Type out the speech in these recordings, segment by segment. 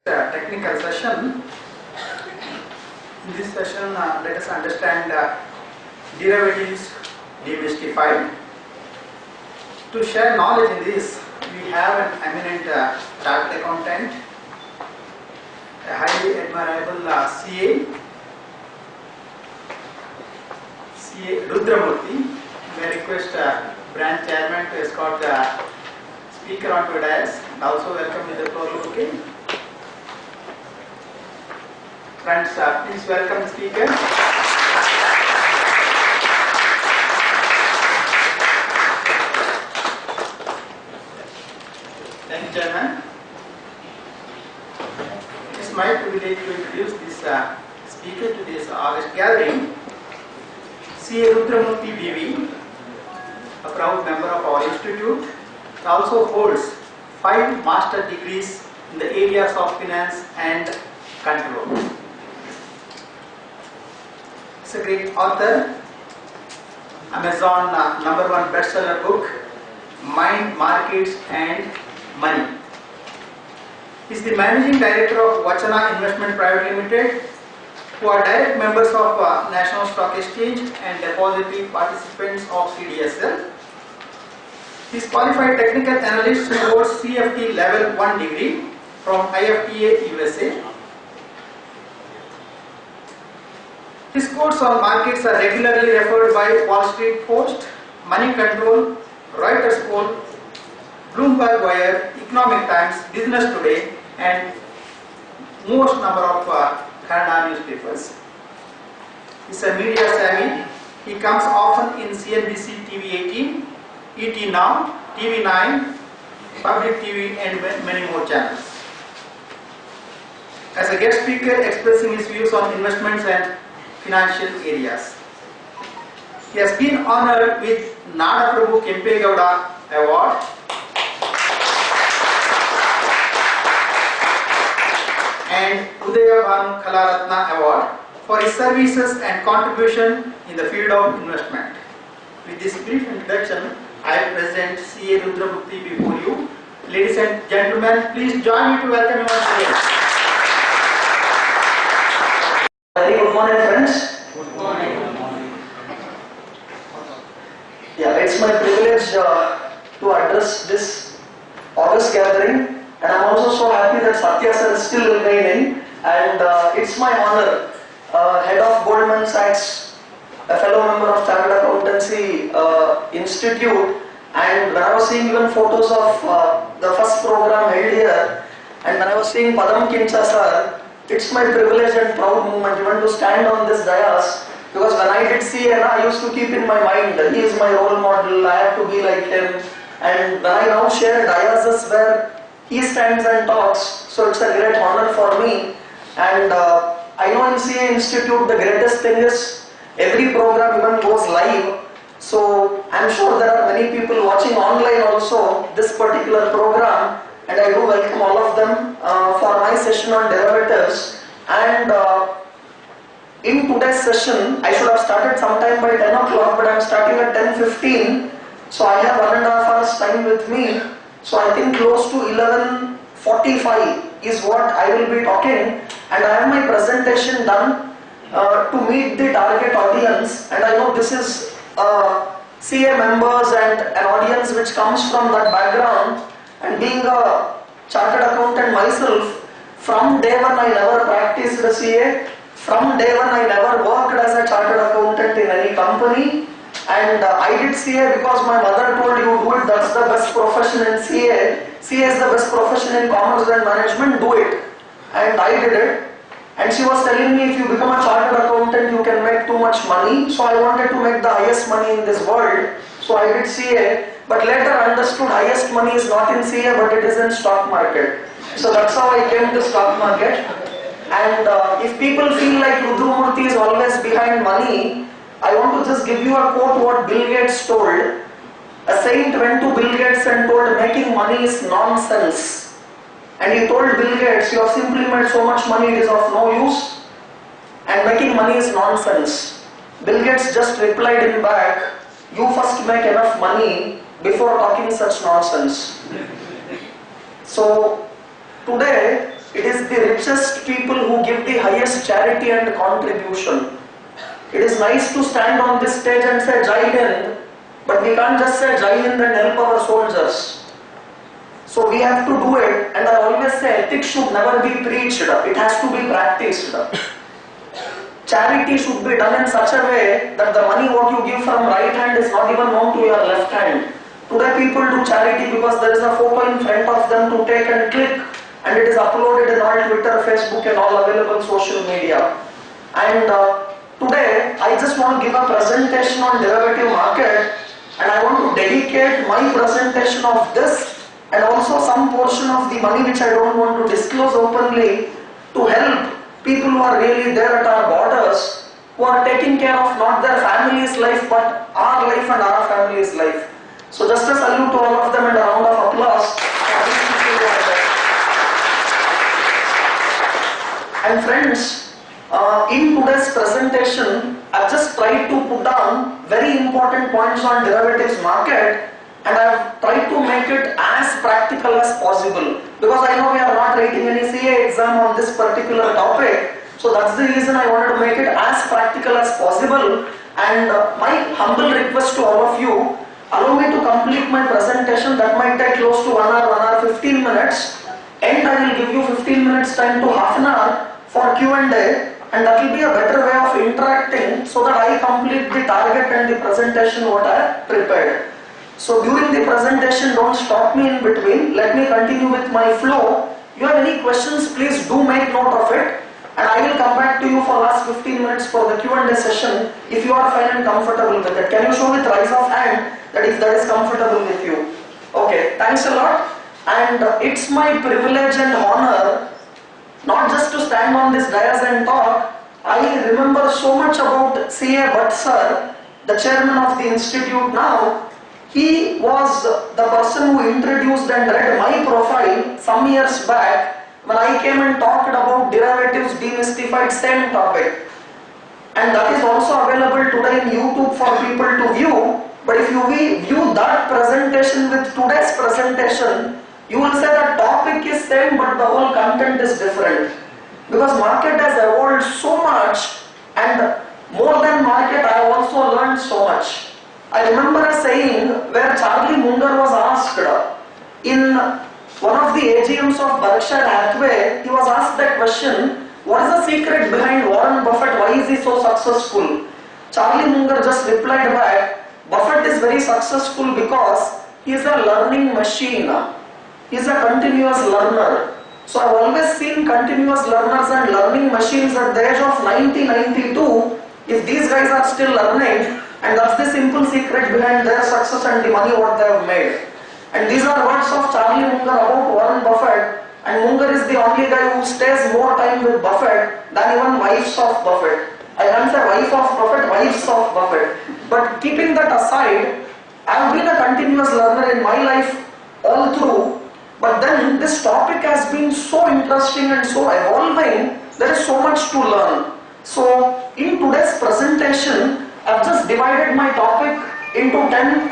Technical session. In this session, let us understand derivatives demystified. To share knowledge in this, we have an eminent chartered accountant, a highly admirable CA Rudramurthy. May request branch chairman to escort the speaker onto the dais, and also welcome Mr. Rudramurthy. Friends, please welcome the speaker. Thank you, Chairman. It is my privilege to introduce this speaker to this August gathering, CA Rudramurthy B.V, a proud member of our institute. He also holds 5 master degrees in the areas of finance and control. He's a great author. Amazon #1 bestseller book, Mind, Markets and Money. He is the managing director of Vachana Investment Private Limited, who are direct members of National Stock Exchange and depository participants of CDSL. He is qualified technical analyst who holds CFD level 1 degree from IFTA USA. His quotes on markets are regularly referred by Wall Street Post, Money Control, Reuters Poll, Bloomberg Wire, Economic Times, Business Today, and most number of Kannada newspapers. He is a media savvy. He comes often in CNBC TV 18, ET Now, TV 9, Public TV, and many more channels. As a guest speaker expressing his views on investments and financial areas. He has been honored with Nada Prabhu Kempegowda Award, and Udaya Bhanu Kalaratna Award for his services and contribution in the field of investment. With this brief introduction, I present CA Rudramurthy before you. Ladies and gentlemen, please join me to welcome him once again. Very good morning, friends. Good morning. Yeah, it's my privilege to address this August gathering, and I'm also so happy that Satya sir is still remaining, and it's my honor, head of Goldman Sachs, a fellow member of Chartered Accountancy Institute, and when I was seeing even photos of the first program held here, and when I was seeing Padam Kincha sir, it's my privilege and proud moment even to stand on this dais, because when I did CA, I used to keep in my mind that he is my role model, I have to be like him, and when I now share daises where he stands and talks, so it's a great honor for me. And I know in CA Institute the greatest thing is every program even goes live, so I'm sure there are many people watching online also this particular program, and I do welcome all of them for my session on derivatives. And in today's session, I should have started sometime by 10 o'clock, but I'm starting at 10:15, so I have 1.5 hours time with me. So I think close to 11:45 is what I will be talking, and I have my presentation done to meet the target audience, and I know this is CA members and an audience which comes from that background. And being a chartered accountant myself, from day one I never practiced the CA, from day one I never worked as a chartered accountant in any company, and I did CA because my mother told you do it, that's the best profession in CA. CA is the best profession in commerce and management, do it. And I did it. And she was telling me if you become a chartered accountant you can make too much money, so I wanted to make the highest money in this world, so I did CA. But later I understood highest money is not in CA, but it is in stock market. So that's how I came to stock market. And if people feel like Rudramurthy is always behind money, I want to just give you a quote what Bill Gates told. A saint went to Bill Gates and told making money is nonsense. And he told Bill Gates, you have simply made so much money it is of no use, and making money is nonsense. Bill Gates just replied in back, you first make enough money before talking such nonsense. So today it is the richest people who give the highest charity and contribution. It is nice to stand on this stage and say Jai Hind, but we can't just say Jai Hind and help our soldiers. So we have to do it, and I always say ethics should never be preached, it has to be practiced. Charity should be done in such a way that the money what you give from right hand is not even known to your left hand. Today people do charity because there is a photo in front of them to take and click, and it is uploaded in all Twitter, Facebook and all available social media. And today I just want to give a presentation on derivative market, and I want to dedicate my presentation of this and also some portion of the money which I don't want to disclose openly to help people who are really there at our borders, who are taking care of not their family's life but our life and our family's life. So just a salute to all of them and a round of applause. And friends, in today's presentation, I've just tried to put down very important points on derivatives market, and I've tried to make it as practical as possible, because I know we are not writing any CA exam on this particular topic. So that's the reason I wanted to make it as practical as possible. And my humble request to all of you, allow me to complete my presentation. That might take close to 1 hour, 15 minutes, and I will give you 15 minutes time to half an hour for Q&A, and that will be a better way of interacting so that I complete the target and the presentation what I have prepared. So during the presentation, don't stop me in between. Let me continue with my flow. You have any questions, please do make note of it, and I will come back to you for last 15 minutes for the Q&A session if you are fine and comfortable with it. Can you show with rise of hand that if that is comfortable with you? Okay, thanks a lot. And it's my privilege and honor not just to stand on this dais and talk. I remember so much about C.A. Bhatt sir, the chairman of the institute now. He was the person who introduced and read my profile some years back when I came and talked about derivatives demystified, same topic. And that is also available today in YouTube for people to view. But if you view that presentation with today's presentation, you will say the topic is same but the whole content is different. Because market has evolved so much, and more than market I have also learned so much. I remember a saying where Charlie Munger was asked in one of the AGMs of Berkshire Hathaway, he was asked that question, what is the secret behind Warren Buffett, why is he so successful? Charlie Munger just replied back, Buffett is very successful because he is a learning machine. He is a continuous learner. So I have always seen continuous learners and learning machines at the age of 1992. If these guys are still learning, and that's the simple secret behind their success and the money what they have made. And these are words of Charlie Munger about Warren Buffett. And Munger is the only guy who stays more time with Buffett than even wives of Buffett. I can't say wife of Buffett, wives of Buffett. But keeping that aside, I have been a continuous learner in my life all through. But then this topic has been so interesting and so evolving, there is so much to learn. So in today's presentation, I have just divided my topic into 10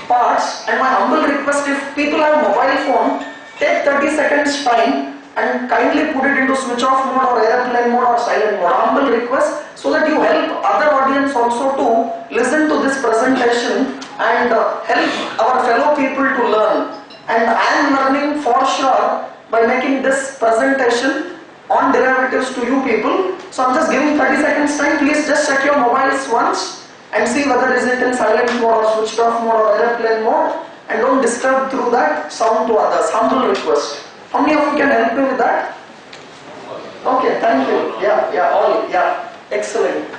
parts, and my humble request, if people have mobile phone, take 30 seconds time and kindly put it into switch off mode or airplane mode or silent mode. Humble request, so that you help other audience also to listen to this presentation and help our fellow people to learn. And I am learning for sure by making this presentation on derivatives to you people. So I am just giving 30 seconds time. Please just check your mobiles once and see whether is it in silent mode or switched off mode or airplane mode, and don't disturb through that sound to others. Humble request. How many of you can help me with that? Okay, thank you. Yeah, excellent.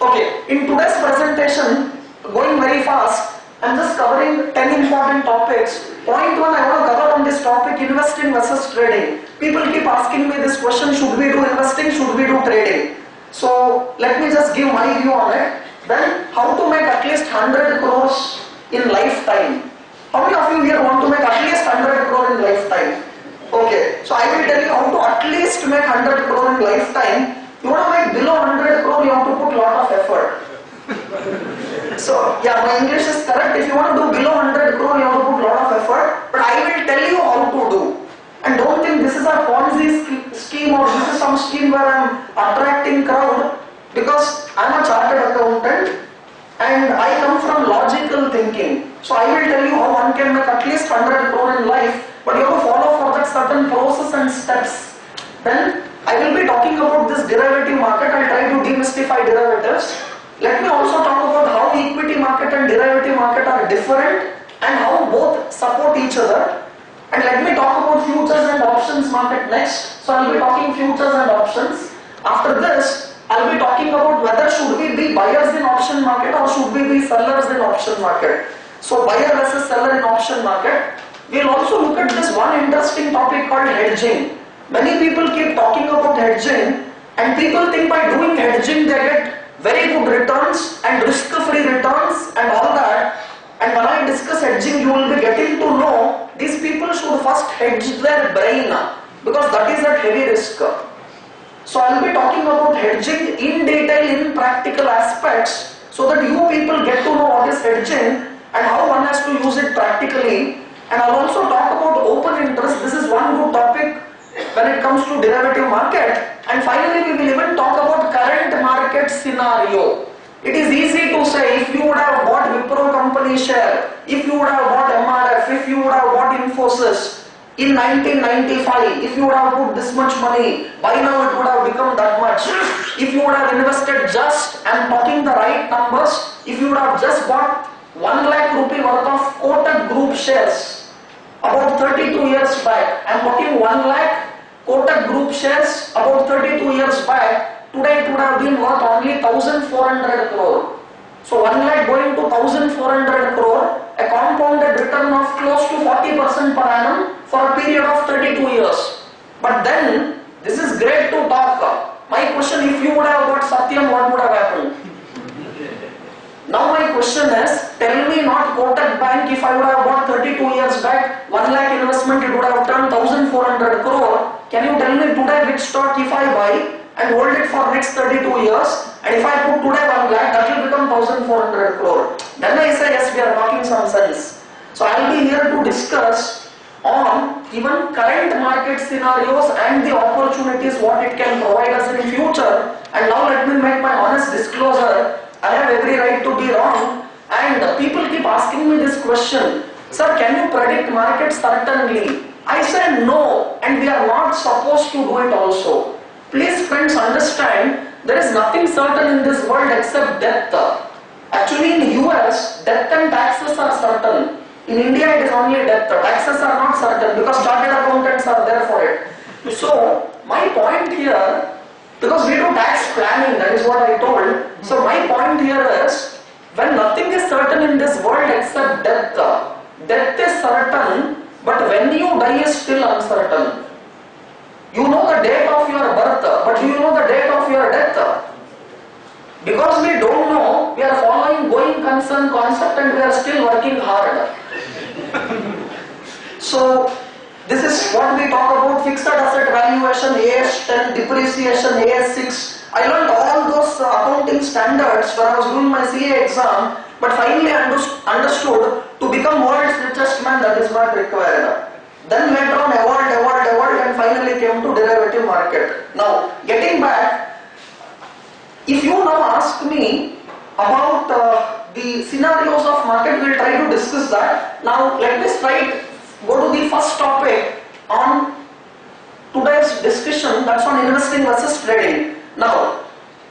Okay, in today's presentation, going very fast, I am just covering 10 important topics. Point 1, I want to cover on this topic, investing versus trading. People keep asking me this question, should we do investing, should we do trading? So let me just give my view on it. Then how to make at least 100 crores in lifetime. How many of you here want to make at least 100 crore in lifetime? Okay, so I will tell you how to at least make 100 crore in lifetime. You want to make below 100 crore, you have to put a lot of effort. So yeah, my English is correct. If you want to do below 100 crore, you have to put a lot of effort. But I will tell you how to do. And don't think this is a Ponzi scheme or this is some scheme where I'm attracting crowd, because I'm a chartered accountant and I come from logical thinking. So I will tell you how one can make at least 100 crore in life, but you have to follow for that certain process and steps. Then I will be talking about this derivative market. I'll try to demystify derivatives. Let me also talk about how equity market and derivative market are different and how both support each other. And let me talk about futures and options market next. So I'll be talking futures and options. After this, I'll be talking about whether should we be buyers in option market or should we be sellers in option market. So buyer versus seller in option market. We'll also look at this one interesting topic called hedging. Many people keep talking about hedging and people think by doing hedging they get very good returns and risk-free returns and all that. And when I discuss hedging, you will be getting to know these people should first hedge their brain because that is at heavy risk. So I will be talking about hedging in detail in practical aspects so that you people get to know what is hedging and how one has to use it practically. And I'll also talk about open interest. This is one good topic when it comes to derivative market. And finally, we will even talk about current market scenario. It is easy to say if you would have bought Wipro company share, if you would have bought MRF, if you would have bought Infosys in 1995, if you would have put this much money, by now it would have become that much. If you would have invested just, I am talking the right numbers, if you would have just bought 1 lakh rupee worth of Kotak Group shares about 32 years back, I am talking 1 lakh Kotak Group shares about 32 years back, today it would have been worth only 1400 crore. So 1 lakh going to 1400 crore, a compounded return of close to 40% per annum for a period of 32 years. But then, this is great to talk. My question, if you would have got Satyam, what would have happened? Now my question is, tell me not Kotak Bank, if I would have bought 32 years back, 1 lakh investment, it would have turned 1400 crore. Can you tell me today which stock if I buy and hold it for next 32 years, and if I put today 1 lakh, that will become 1400 crore. Then I say, yes, we are talking some sense. So I will be here to discuss on even current market scenarios and the opportunities what it can provide us in future. And now let me make my honest disclosure. I have every right to be wrong, and people keep asking me this question, sir, can you predict market certainly? I say no, and we are not supposed to do it also. Please friends understand, there is nothing certain in this world except death. Actually in US, death and taxes are certain. In India it is only death. Taxes are not certain because chartered accountants are there for it. So my point here, because we do tax planning, that is what I told. So my point here is, when nothing is certain in this world except death, death is certain, but when you die is still uncertain. You know the date of your birth, but do you know the date of your death? Because we don't know, we are following going concern concept and we are still working hard. So this is what we talk about: fixed asset valuation, AS10, depreciation, AS6. I learned all those accounting standards when I was doing my CA exam, but finally understood to become world's richest man that is not required. Then later on evolved and finally came to derivative market. Now getting back, if you now ask me about the scenarios of market, we will try to discuss that. Now let me go to the first topic on today's discussion, that's on investing versus trading. Now,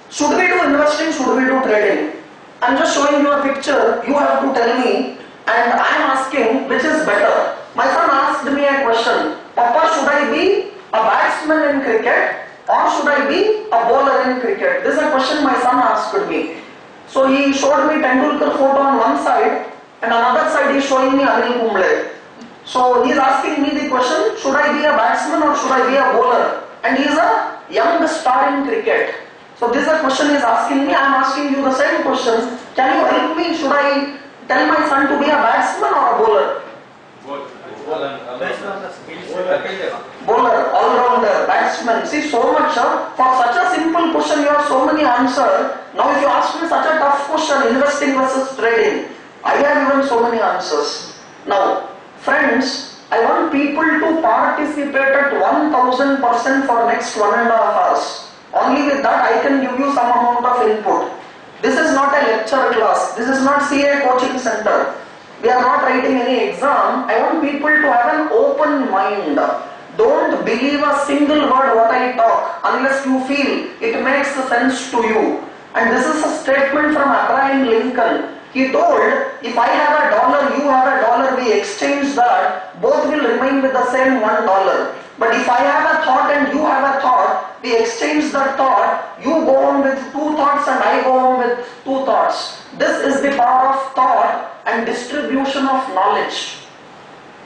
should we do investing, should we do trading? I'm just showing you a picture, you have to tell me, and I'm asking which is better. My son asked me a question, Papa, should I be a batsman in cricket or should I be a bowler in cricket? This is a question my son asked me. So he showed me Tendulkar photo on one side and another side he is showing me Anil Kumble. So he is asking me the question, should I be a batsman or should I be a bowler? And he is a young star in cricket. So this is a question he is asking me. I am asking you the same questions. Can you help me? Should I tell my son to be a batsman or a bowler? Bowler, all-rounder, batsman. See, so much. For such a simple question, you have so many answers. Now, if you ask me such a tough question, investing versus trading, I have given so many answers. Now, friends, I want people to participate at 1000% for next 1.5 hours. Only with that I can give you some amount of input. This is not a lecture class. This is not CA coaching center. We are not writing any exam. I want people to have an open mind. Don't believe a single word what I talk unless you feel it makes sense to you. And this is a statement from Abraham Lincoln. He told, if I have a dollar, you have a dollar, we exchange that, both will remain with the same $1. But if I have a thought and you have a thought, we exchange that thought, you go on with 2 thoughts and I go on with 2 thoughts. This is the power of thought and distribution of knowledge.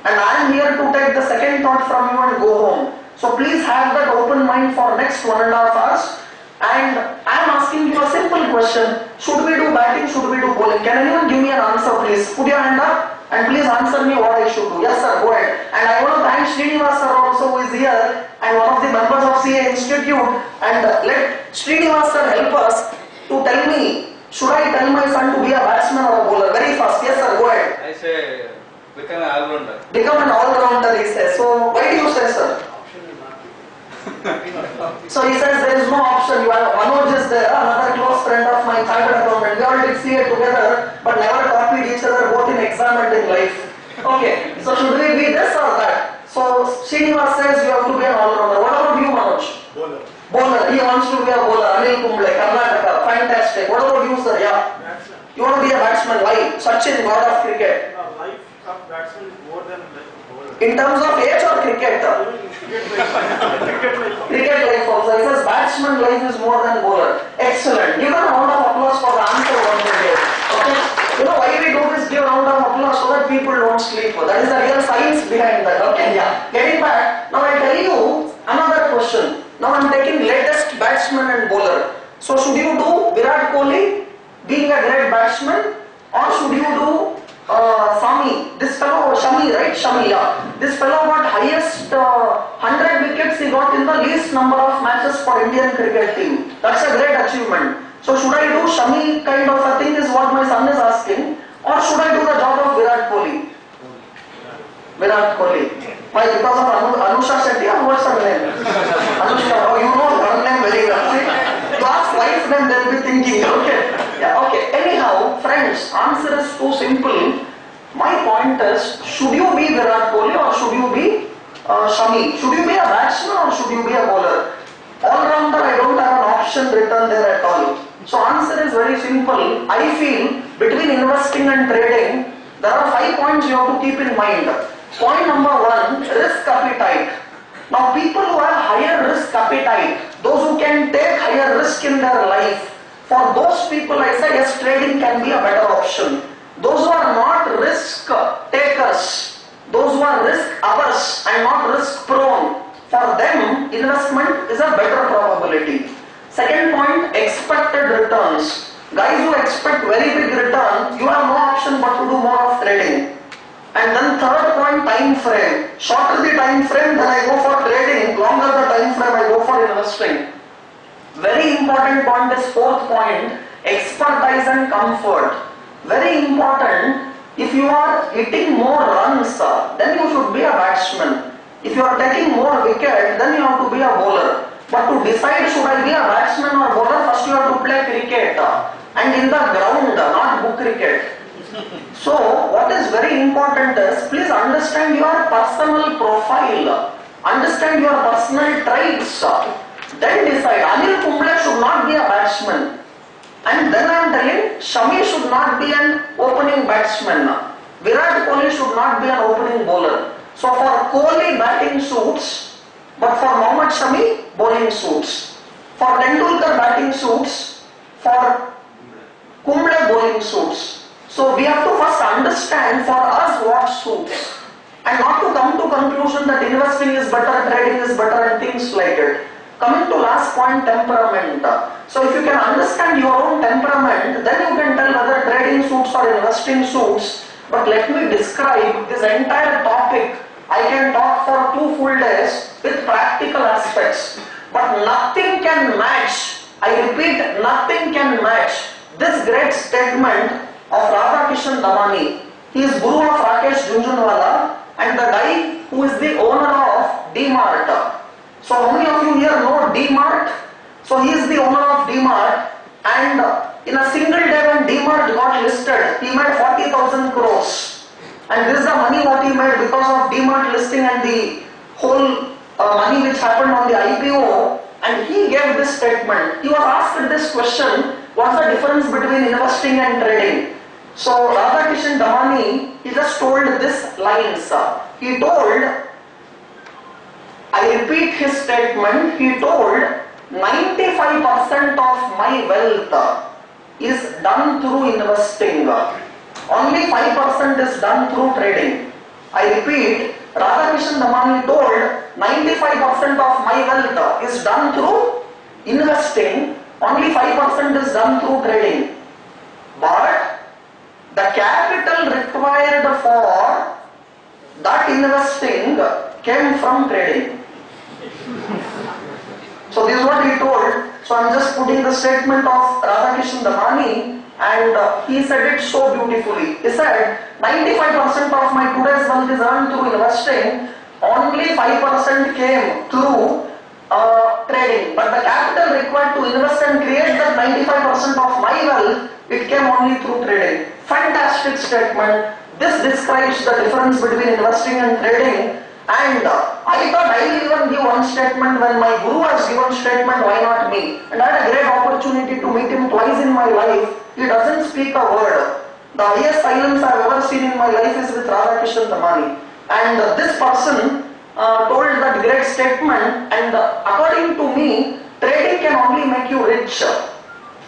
And I am here to take the second thought from you and go home. So please have that open mind for next 1.5 hours. And I am asking you a simple question. Should we do batting? Should we do bowling? Can anyone give me an answer, please? Put your hand up and please answer me what I should do. Yes sir, go ahead. And I want to thank Srinivas sir also, who is here and one of the members of CA Institute. And let Srinivas sir help us to tell me, should I tell my son to be a batsman or a bowler? Very fast. Yes sir, go ahead. I say become an all-rounder. Become an all-rounder, he says. So why do you say sir? So he says there is no option. You have Manoj is there, another close friend of mine, chartered accountant. We all did CA together, but never copied each other both in exam and in life. Okay, so should we be this or that? So Srinivas says you have to be an all-rounder. What about you, Manoj? Bowler. Bowler. He wants to be a bowler. Anil Kumble, Karnataka. Fantastic. What about you, sir? Yeah. Batsman. You want to be a batsman. Why? Sachin, god of cricket. Life of batsman is more than life of bowler. In terms of age or cricket? Cricket life also. He says batsman life is more than bowler. Excellent. Give a round of applause for the answer what they gave. Okay. You know why we do this? Give a round of applause so that people don't sleep. That is the real science behind that. Okay. Yeah. Getting back. Now I tell you another question. Now I am taking latest batsman and bowler. So should you do Virat Kohli being a great batsman, or should you do Sami? This fellow Shami, right? Shami, yeah. This fellow got highest 100 wickets he got in the least number of matches for Indian cricket team. That's a great achievement. So should I do Shami kind of a thing is what my son is asking, or should I do the job of Virat Kohli? Virat Kohli. Why? Because of Anusha Shetty or what's her name? Anushka. Oh, you know her name very well. You ask wife, then they'll be thinking. Okay. Yeah. Okay. Anyhow, friends, answer is too simple. My point is, should you be Virat Kohli or should you be Shami? Should you be a batsman or should you be a bowler? All-rounder, I don't have an option written there at all. So answer is very simple. I feel between investing and trading, there are 5 points you have to keep in mind. Point number 1, risk appetite. Now people who have higher risk appetite, those who can take higher risk in their life, for those people I say yes, trading can be a better option. Those who are not risk takers, those who are risk averse and not risk prone, for them investment is a better probability. Second point, expected returns. Guys who expect very big return, you have no option but to do more of trading. And then third point, time frame. Shorter the time frame, then I go for trading. Longer the time frame, I go for investing. Very important point is fourth point, expertise and comfort. Very important. If you are hitting more runs, then you should be a batsman. If you are taking more wicket, then you have to be a bowler. But to decide should I be a batsman or bowler, first you have to play cricket. And in the ground, not book cricket. So, what is very important is, please understand your personal profile, understand your personal traits, then decide. Anil Kumble should not be a batsman. And then I am telling, Shami should not be an opening batsman. Virat Kohli should not be an opening bowler. So for Kohli batting suits, but for Mohammad Shami, bowling suits. For Tendulkar batting suits, for Kumble bowling suits. So we have to first understand for us what suits, and not to come to conclusion that investing is better, trading is better and things like it. Coming to last point, temperament. So if you can understand your own temperament, then you can tell whether trading suits or investing suits. But let me describe this entire topic. I can talk for 2 full days with practical aspects. But nothing can match, I repeat, nothing can match this great statement of Radhakishan Damani. He is Guru of Rakesh Junjunwala and the guy who is the owner of D-Mart. So how many of you here know D-Mart? So he is the owner of D-Mart, and in a single day when D-Mart got listed, he made 40,000 crores. And this is the money what he made because of D-Mart listing and the whole money which happened on the IPO. And he gave this statement. He was asked this question, what's the difference between investing and trading? So Radhakishan Damani, he just told this lines. He told, I repeat his statement, he told 95% of my wealth is done through investing. Only 5% is done through trading. I repeat, Radhakishan Damani told 95% of my wealth is done through investing, only 5% is done through trading. But the capital required for that investing came from trading. So this is what he told. So I am just putting the statement of Radhakishan Damani, and he said it so beautifully. He said 95% of my today's wealth is earned through investing, only 5% came through trading. But the capital required to invest and create that 95% of my wealth, it came only through trading. Fantastic statement. This describes the difference between investing and trading. And I thought I will even give one statement when my guru has given statement, why not me? And I had a great opportunity to meet him twice in my life. He doesn't speak a word. The highest silence I have ever seen in my life is with Radhakishan Damani. And this person told that great statement, and according to me, trading can only make you rich.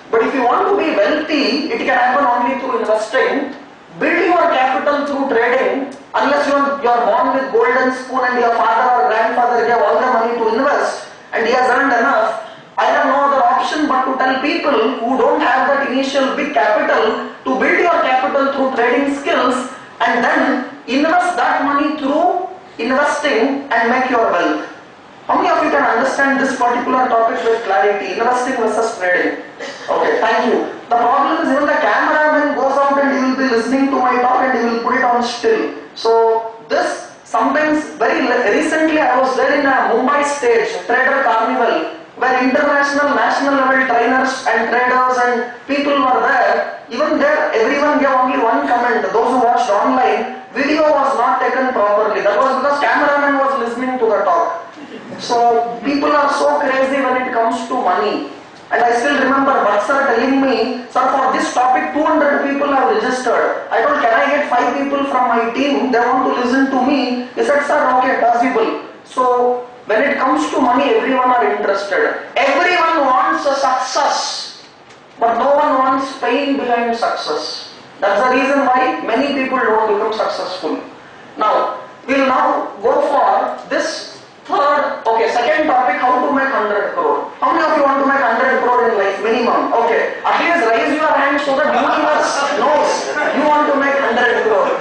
But if you want to be wealthy, it can happen only through investing. Building your capital through trading, unless you are born with golden spoon and your father or grandfather gave all the money to invest and he has earned enough, I have no other option but to tell people who don't have that initial big capital to build your capital through trading skills and then invest that money through investing and make your wealth. How many of you can understand this particular topic with clarity, investing versus trading? Okay, thank you. The problem is even the cameraman goes out and he will be listening to my talk and he will put it on still. So this sometimes, very recently I was there in a Mumbai stage, Trader Carnival, where international, national level trainers and traders and people were there. Even there, everyone gave only one comment. Those who watched online, video was not taken properly. That was because cameraman was listening to the talk. So people are so crazy when it comes to money. And I still remember Batsar telling me, sir, for this topic 200 people have registered. I told, can I get 5 people from my team? They want to listen to me. He said, sir, okay, possible. So when it comes to money, everyone are interested. Everyone wants a success, but no one wants pain behind success. That's the reason why many people don't become successful. Now, we'll now go for this second topic, how to make 100 crore. How many of you want to make 100 crore in life, minimum? Okay, at least raise your hand so that universe knows you want to make 100 crore.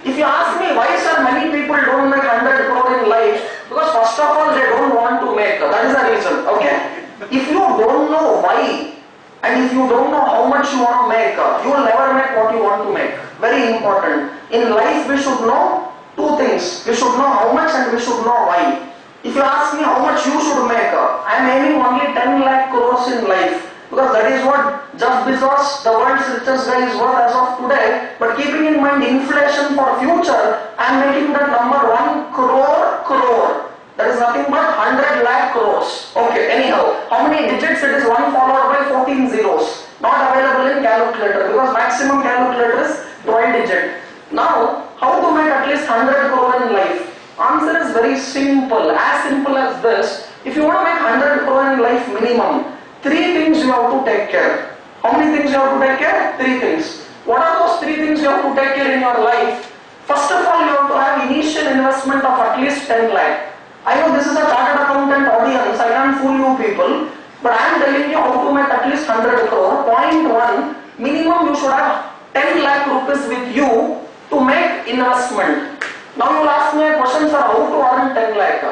If you ask me why, sir, many people don't make 100 crore in life, because first of all, they don't want to make. That is the reason, okay? If you don't know why, and if you don't know how much you want to make, you will never make what you want to make. Very important. In life, we should know 2 things. We should know how much and we should know why. If you ask me how much you should make, I am aiming only 10 lakh crores in life, because that is what Jeff Bezos, the world's richest guy, is worth as of today. But keeping in mind inflation for future, I am making that number 1 crore. That is nothing but 100 lakh crores. Okay, anyhow, how many digits? It is 1 followed by 14 zeros. Not available in calculator, because maximum calculator is 12 digit. Now, how to make at least 100 crore in life? Answer is very simple, as simple as this. If you want to make 100 crore in life minimum, 3 things you have to take care. How many things you have to take care? 3 things. What are those 3 things you have to take care in your life? First of all, you have to have initial investment of at least 10 lakh. I know this is a chartered accountant audience, I can't fool you people, but I am telling you how to make at least 100 crore. Point 1, minimum you should have 10 lakh rupees with you to make investment. Now you will ask me a question, sir, how to earn 10 lakh?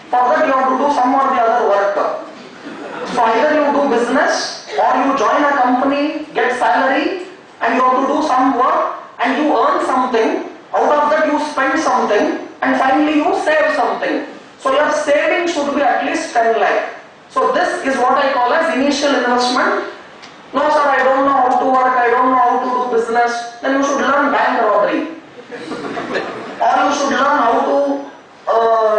For that you have to do some or the other work. So either you do business or you join a company, get salary, and you have to do some work and you earn something. Out of that you spend something and finally you save something. So your saving should be at least 10 lakh. So this is what I call as initial investment. No sir, I don't know how to work, I don't know how to do business. Then you should learn bank robbery. Or you should learn how to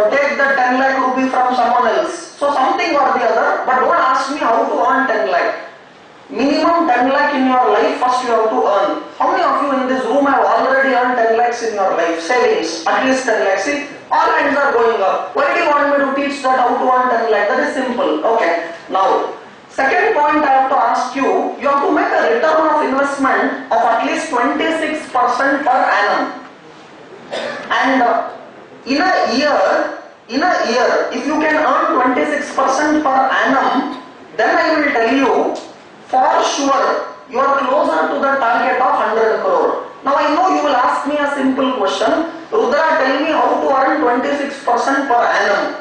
take the 10 lakh rupee from someone else. So something or the other, but don't ask me how to earn 10 lakh. Minimum 10 lakh in your life first you have to earn. How many of you in this room have already earned 10 lakhs in your life? Savings, at least 10 lakhs. See, all hands are going up. Why do you want me to teach that how to earn 10 lakh? That is simple. Okay. Now, second point I have to ask you, you have to make a return of investment of at least 26% per annum. And in a year, if you can earn 26% per annum, then I will tell you, for sure, you are closer to the target of 100 crore. Now I know you will ask me a simple question, Rudra, tell me how to earn 26% per annum.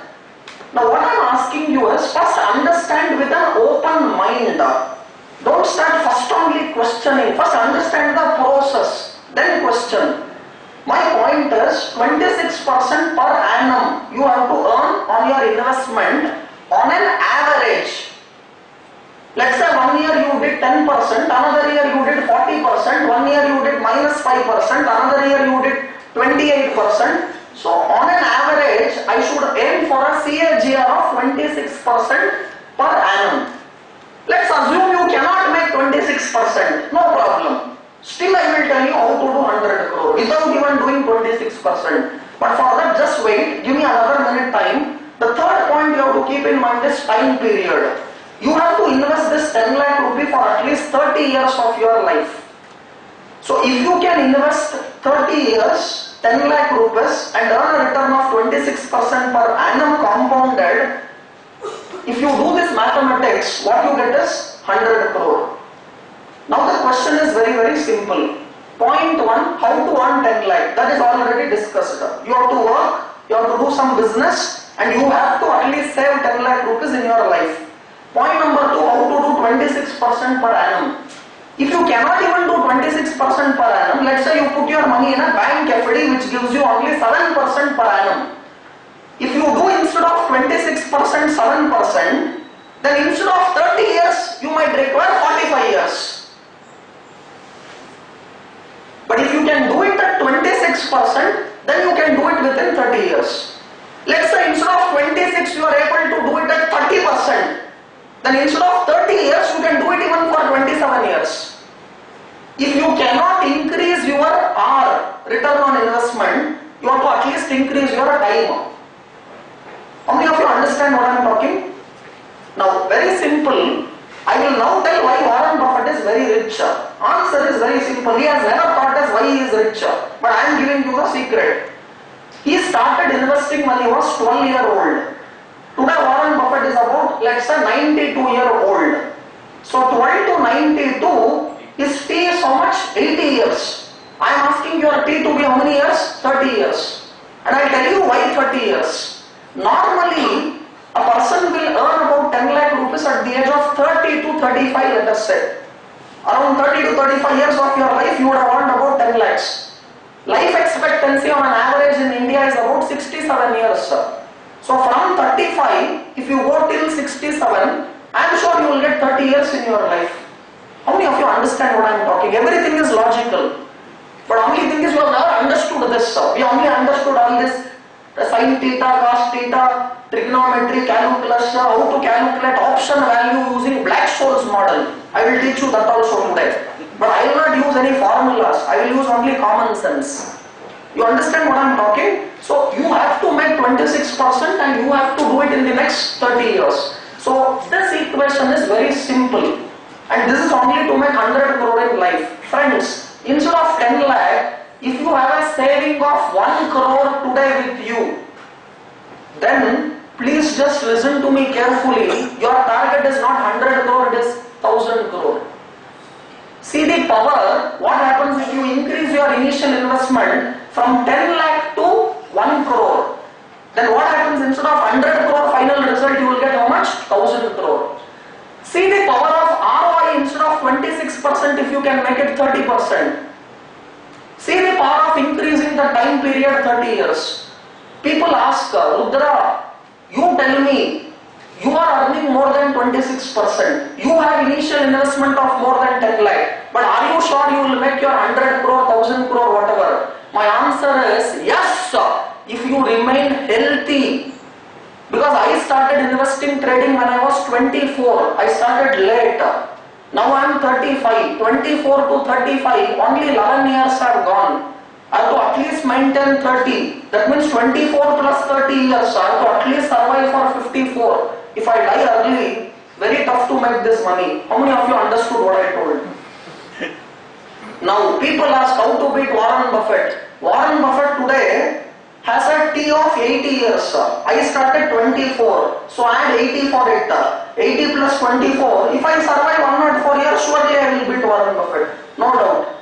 Now what I am asking you is, first understand with an open mind. Don't start first only questioning. First understand the process, then question. My point is, 26% per annum you have to earn on your investment on an average. Let's say 1 year you did 10%, another year you did 40%, 1 year you did -5%, another year you did 28%. So on an average, I should aim for a CAGR of 26% per annum. Let's assume you cannot make 26%, no problem. Still I will tell you how to do 100 crore without even doing 26%. But for that, just wait, give me another minute time. The third point you have to keep in mind is time period. You have to invest this 10 lakh rupee for at least 30 years of your life. So if you can invest 30 years, 10 lakh rupees and earn a return of 26% per annum compounded, if you do this mathematics, what you get is 100 crore. Now the question is very, very simple. Point 1, how to earn 10 lakh? That is already discussed. You have to work, you have to do some business, and you have to at least save 10 lakh rupees in your life. Point number 2, how to do 26% per annum. If you cannot even do 26% per annum, let's say you put your money in a bank FD which gives you only 7% per annum. If you do instead of 26% 7%, then instead of 30 years, you might require 45 years. But if you can do it at 26%, then you can do it within 30 years. Let's say instead of 26, you are able to do it at 30%. Then instead of 30 years, you can do it even for 27 years. If you cannot increase your R, return on investment, you have to at least increase your time. How many of you understand what I am talking? Now, very simple. I will now tell why Warren Buffett is very rich. Answer is very simple. He has never thought as why he is rich. But I am giving you the secret. He started investing when he was 12-year-old. Today Warren Buffett is about, let's say, 92-year-old. So 12 to 92, his T is how much? 80 years. I am asking your T to be how many years? 30 years. And I will tell you why 30 years. Normally, a person will earn about 10 lakh rupees at the age of 30 to 35, let us say. Around 30 to 35 years of your life, you would have earned about 10 lakhs. Life expectancy on an average in India is about 67 years. So from 35, if you go till 67, I am sure you will get 30 years in your life. How many of you understand what I am talking? Everything is logical. But only thing is you have never understood this. We only understood all this sin theta, cos theta, trigonometry, calculus, how to calculate option value using Black-Scholes model. I will teach you that also today. But I will not use any formulas. I will use only common sense. You understand what I am talking? So you have to make 26% and you have to do it in the next 30 years. So this equation is very simple. And this is only to make 100 crore in life. Friends, instead of 10 lakh, if you have a saving of 1 crore today with you, then please just listen to me carefully. Your target is not 100 crore, it is 1000 crore. See the power, what happens if you increase your initial investment from 10 lakh to 1 crore. Then what happens instead of 100 crore final result, you will get how much? 1000 crore. See the power of ROI instead of 26% if you can make it 30%. See the power of increasing the time period 30 years. People ask, Rudra, you tell me, you are earning more than 26%. You have initial investment of more than 10 lakh. But are you sure you will make your 100 crore, 1000 crore, whatever? My answer is yes, if you remain healthy. Because I started investing trading when I was 24. I started late. Now I am 35. 24 to 35, only 11 years have gone. I have to at least maintain 30. That means 24 plus 30 years. I have to at least survive for 54. If I die early, very tough to make this money. How many of you understood what I told? Now people ask how to beat Warren Buffett. Warren Buffett today has a T of 80 years. I started 24. So add 80 for it. 80 plus 24. If I survive 104 years, surely I will beat Warren Buffett. No doubt.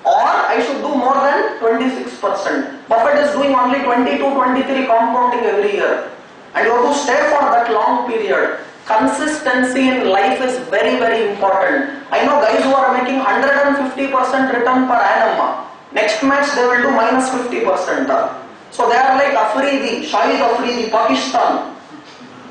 Or I should do more than 26%. Buffett is doing only 22, 23 compounding every year. And you have to stay for that long period. Consistency in life is very, very important. I know guys who are making 150% return per annum. Next match they will do minus 50%. So they are like Afridi, Shahid Afridi, Pakistan.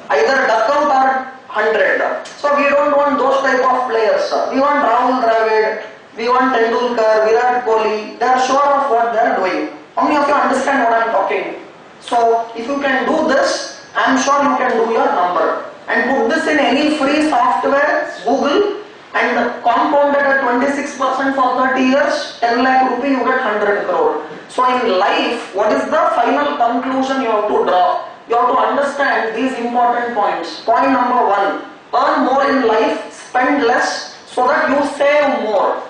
Either duck out or 100. So we don't want those type of players. We want Rahul Dravid, we want Tendulkar, Virat Kohli. They are sure of what they are doing. How many of you understand what I am talking? So if you can do this, I am sure you can do your number. And put this in any free software, Google, and compound it at 26% for 30 years, 10 lakh rupee, you get 100 crore. So in life, what is the final conclusion you have to draw? You have to understand these important points. Point number 1, earn more in life, spend less, so that you save more.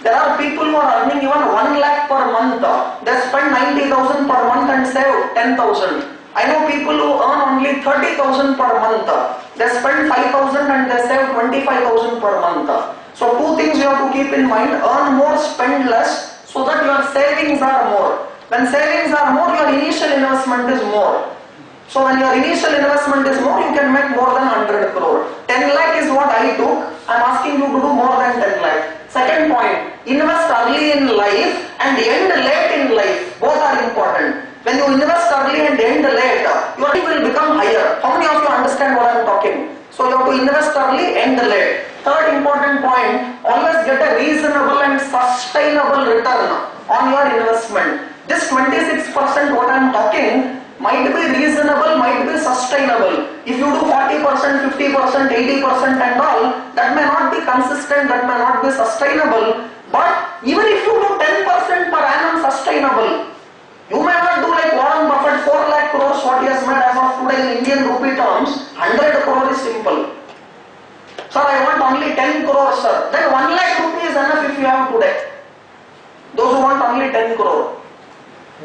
There are people who are earning even 1 lakh per month. They spend 90,000 per month and save 10,000. I know people who earn only 30,000 per month. They spend 5,000 and they save 25,000 per month. So two things you have to keep in mind. Earn more, spend less, so that your savings are more. When savings are more, your initial investment is more. So when your initial investment is more, you can make more than 100 crore. 10 lakh is what I took. I am asking you to do more than 10 lakh. Second point, invest early in life and end late in life. Both are important. When you invest early and end late, your life will become higher. How many of you understand what I am talking? So you have to invest early, end late. Third important point, always get a reasonable and sustainable return on your investment. This 26% what I am talking might be reasonable, might be sustainable. If you do 40%, 50%, 80% and all, that may not be consistent, that may not be sustainable. But even if you do 10% per annum sustainable, you may not do like Warren Buffett, 4 lakh crores what he has made as of today in Indian rupee terms. 100 crore is simple. Sir, I want only 10 crores, sir. Then 1 lakh rupee is enough if you have today. Those who want only 10 crore.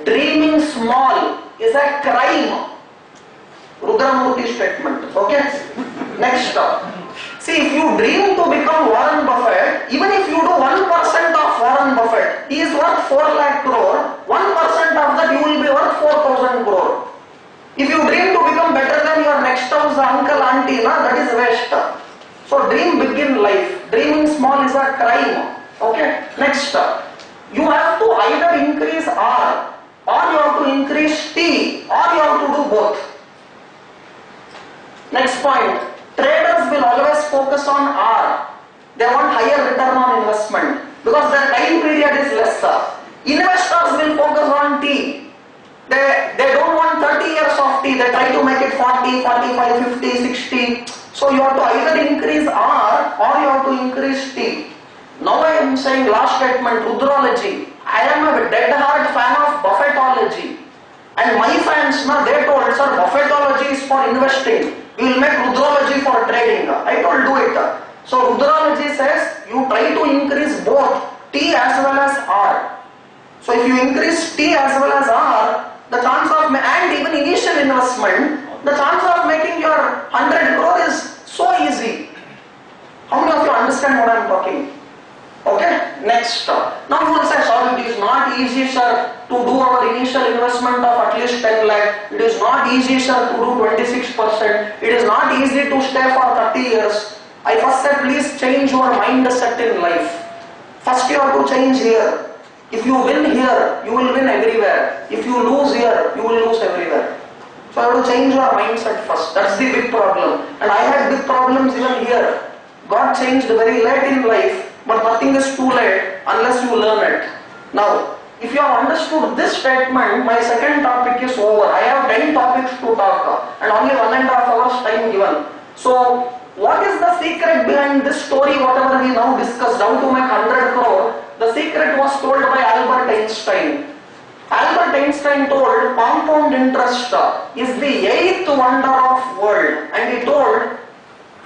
Dreaming small is a crime. Rudramurthy statement. Okay? Next up. See, if you dream to become Warren Buffett, even if you do 1% of Warren Buffett, he is worth 4 lakh crore, 1% of that you will be worth 4,000 crore. If you dream to become better than your next house uncle, auntie, that is waste. So dream big in life. Dreaming small is a crime. Okay? Next up. You have to either increase R, or you have to increase T, or you have to do both. Next point. Traders will always focus on R. They want higher return on investment because their time period is lesser. Investors will focus on T. They don't want 30 years of T. They try to make it 40, 45, 50, 60. So you have to either increase R or you have to increase T. Now I am saying last statement, Rudrology. I am a dead hard fan of Buffettology. And my fans, they told, sir, Buffettology is for investing. We will make Rudrology for trading. I told, do it. So Rudrology says, you try to increase both T as well as R. So if you increase T as well as R, the chance of, and even initial investment, the chance of making your 100 crore is so easy. How many of you understand what I am talking? Okay, next. Now you will say, sir, it is not easy, sir, to do our initial investment of at least 10 lakh. It is not easy, sir, to do 26%. It is not easy to stay for 30 years. I first said, please change your mindset in life. First you have to change here. If you win here, you will win everywhere. If you lose here, you will lose everywhere. So you have to change your mindset first. That's the big problem. And I had big problems even here. God changed very late in life, but nothing is too late unless you learn it. Now, if you have understood this statement, my second topic is over. I have 10 topics to talk and only 1.5 hours time given. So, what is the secret behind this story, whatever we now discussed, how to make 100 crore? The secret was told by Albert Einstein. Albert Einstein told compound interest is the 8th wonder of world, and he told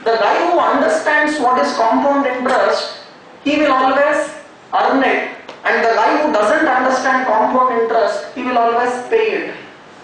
the guy who understands what is compound interest, he will always earn it, and the guy who doesn't understand compound interest, he will always pay it.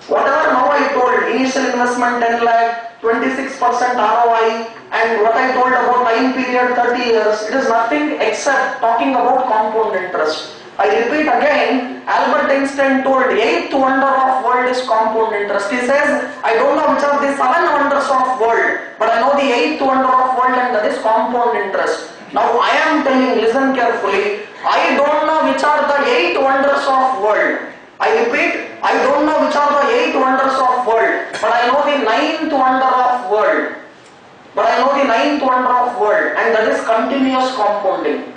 Whatever now I told, initial investment 10 lakh, 26% ROI, and what I told about time period 30 years, it is nothing except talking about compound interest. I repeat again, Albert Einstein told 8th wonder of world is compound interest. He says, I don't know which are the 7 wonders of world, but I know the 8th wonder of world, and that is compound interest. Now I am telling, listen carefully, I don't know which are the 8 wonders of world. I repeat, I don't know which are the 8 wonders of world, but I know the 9th wonder of world. But I know the 9th wonder of world, and that is continuous compounding.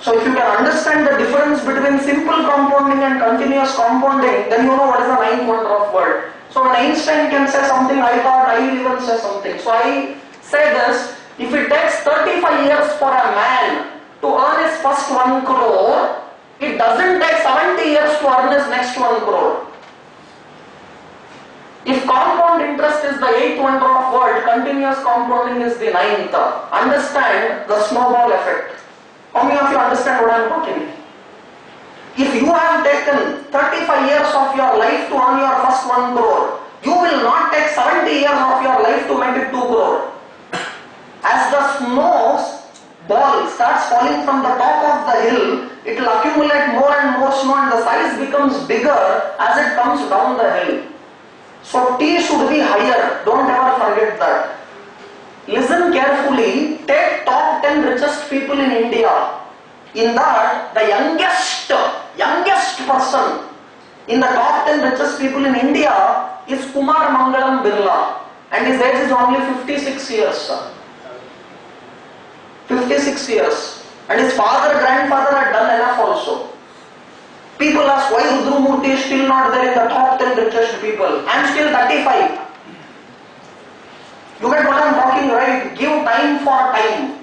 So if you can understand the difference between simple compounding and continuous compounding, then you know what is the 9th wonder of world. So when Einstein can say something, I thought I will even say something. So I say this, if it takes 35 years for a man to earn his first 1 crore, it doesn't take 70 years to earn his next 1 crore. If compound interest is the 8th wonder of world, continuous compounding is the 9th. Understand the snowball effect. How many of you understand what I am talking? If you have taken 35 years of your life to earn your first 1 crore, you will not take 70 years of your life to make it 2 crore. As the snowball starts falling from the top of the hill, it will accumulate more and more snow, and the size becomes bigger as it comes down the hill. So T should be higher, don't ever forget that. Listen carefully, take top 10 richest people in India. In that, the youngest person in the top 10 richest people in India is Kumar Mangalam Birla, and his age is only 56 years. 56 years. And his father, grandfather had done enough also. People ask why Rudramurthy is still not there in the top 10 richest people. I am still 35. You get what I am talking, right? Give time for time.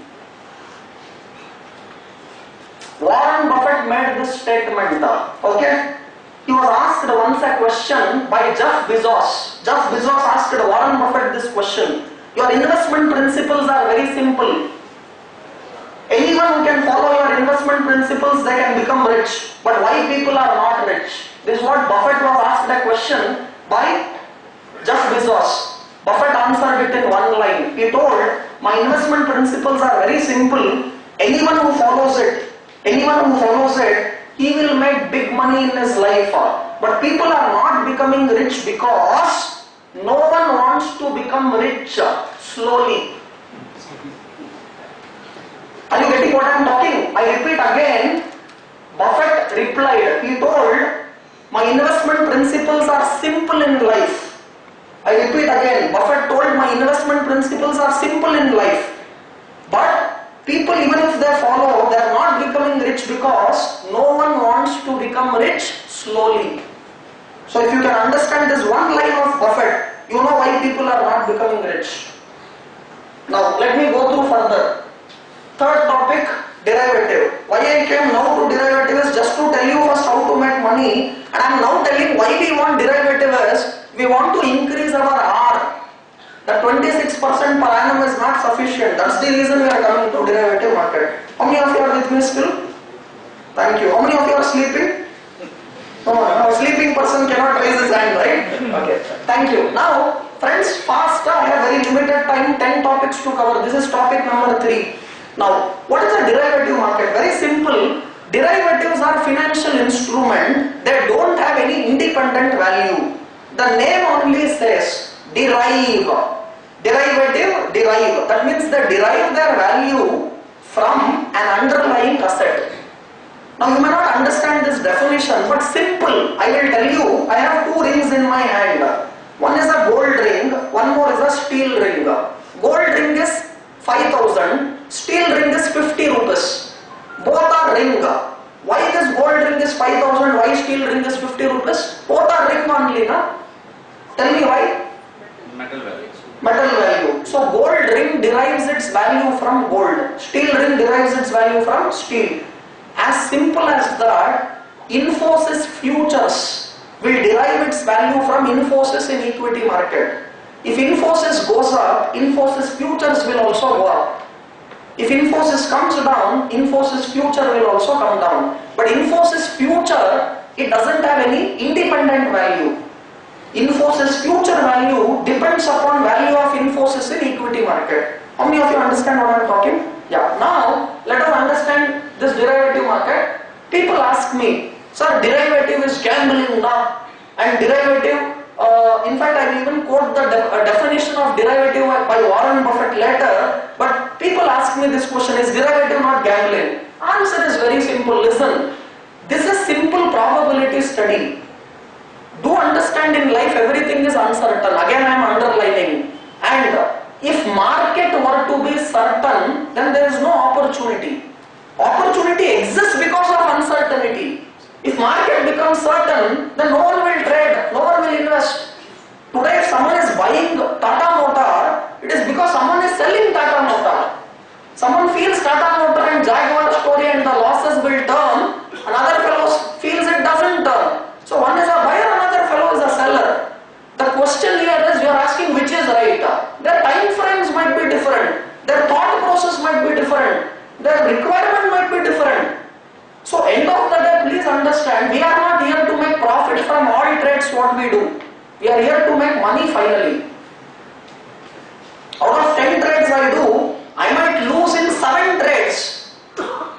Warren Buffett made this statement. Okay? He was asked once a question by Jeff Bezos. Jeff Bezos asked Warren Buffett this question. Your investment principles are very simple. Anyone who can follow your investment principles, they can become rich. But why people are not rich? This is what Buffett was asked a question by Jeff Bezos. Buffett answered it in one line. He told, my investment principles are very simple. Anyone who follows it, he will make big money in his life. But people are not becoming rich because no one wants to become rich slowly. Are you getting what I am talking? I repeat again. Buffett replied, he told, my investment principles are simple in life. I repeat again, Buffett told, my investment principles are simple in life. But people, even if they follow, they are not becoming rich because no one wants to become rich slowly. So if you can understand this one line of Buffett, you know why people are not becoming rich. Now let me go through further. Third topic, derivative. Why I came now to derivative is just to tell you first how to make money, and I am now telling why we want derivative is we want to increase our R. The 26% per annum is not sufficient. That's the reason we are coming to derivative market. How many of you are with me still? Thank you. How many of you are sleeping? No, a sleeping person cannot raise his hand, right? Okay. Thank you. Now, friends, fast. I have very limited time, 10 topics to cover. This is topic number 3. Now, what is a derivative market? Very simple. Derivatives are financial instrument. They don't have any independent value. The name only says derive. Derivative, derive. That means they derive their value from an underlying asset. Now you may not understand this definition, but simple. I will tell you, I have two rings in my hand. One is a gold ring, one more is a steel ring. Gold ring is 5,000, steel ring is 50 rupees. Both are ring. Why this gold ring is 5,000, why steel ring is 50 rupees? Both are ring only, na? Tell me why? Metal value. Metal value. So gold ring derives its value from gold. Steel ring derives its value from steel. As simple as that, Infosys futures will derive its value from Infosys in equity market. If Infosys goes up, Infosys futures will also go up. If Infosys comes down, Infosys future will also come down. But Infosys future, it doesn't have any independent value. Infosys future value depends upon value of Infosys in equity market. How many of you understand what I am talking? Yeah. Now, let us understand this derivative market. People ask me, sir, derivative is gambling now, and derivative, in fact I will even quote the definition of derivative by Warren Buffett later, but people ask me this question, is derivative not gambling? Answer is very simple. Listen, this is simple probability study. Do understand in life everything is uncertain. Again I am underlining. And if market were to be certain, then there is no opportunity. Opportunity exists because of uncertainty. If market becomes certain, then no one will trade, no one will invest. Today if someone is buying Tata Motor, it is because someone is selling Tata Motor. Someone feels Tata Motor and Jaguar story and the losses will turn, another fellow feels it doesn't turn. So one is a buyer, another fellow is a seller. The question here is, you are asking which is right. Their time frames might be different, their thought process might be different, their requirement might be different. So end of the day, please understand, we are not here to make profit from all trades what we do. We are here to make money finally. Out of 10 trades I do, I might lose in 7 trades.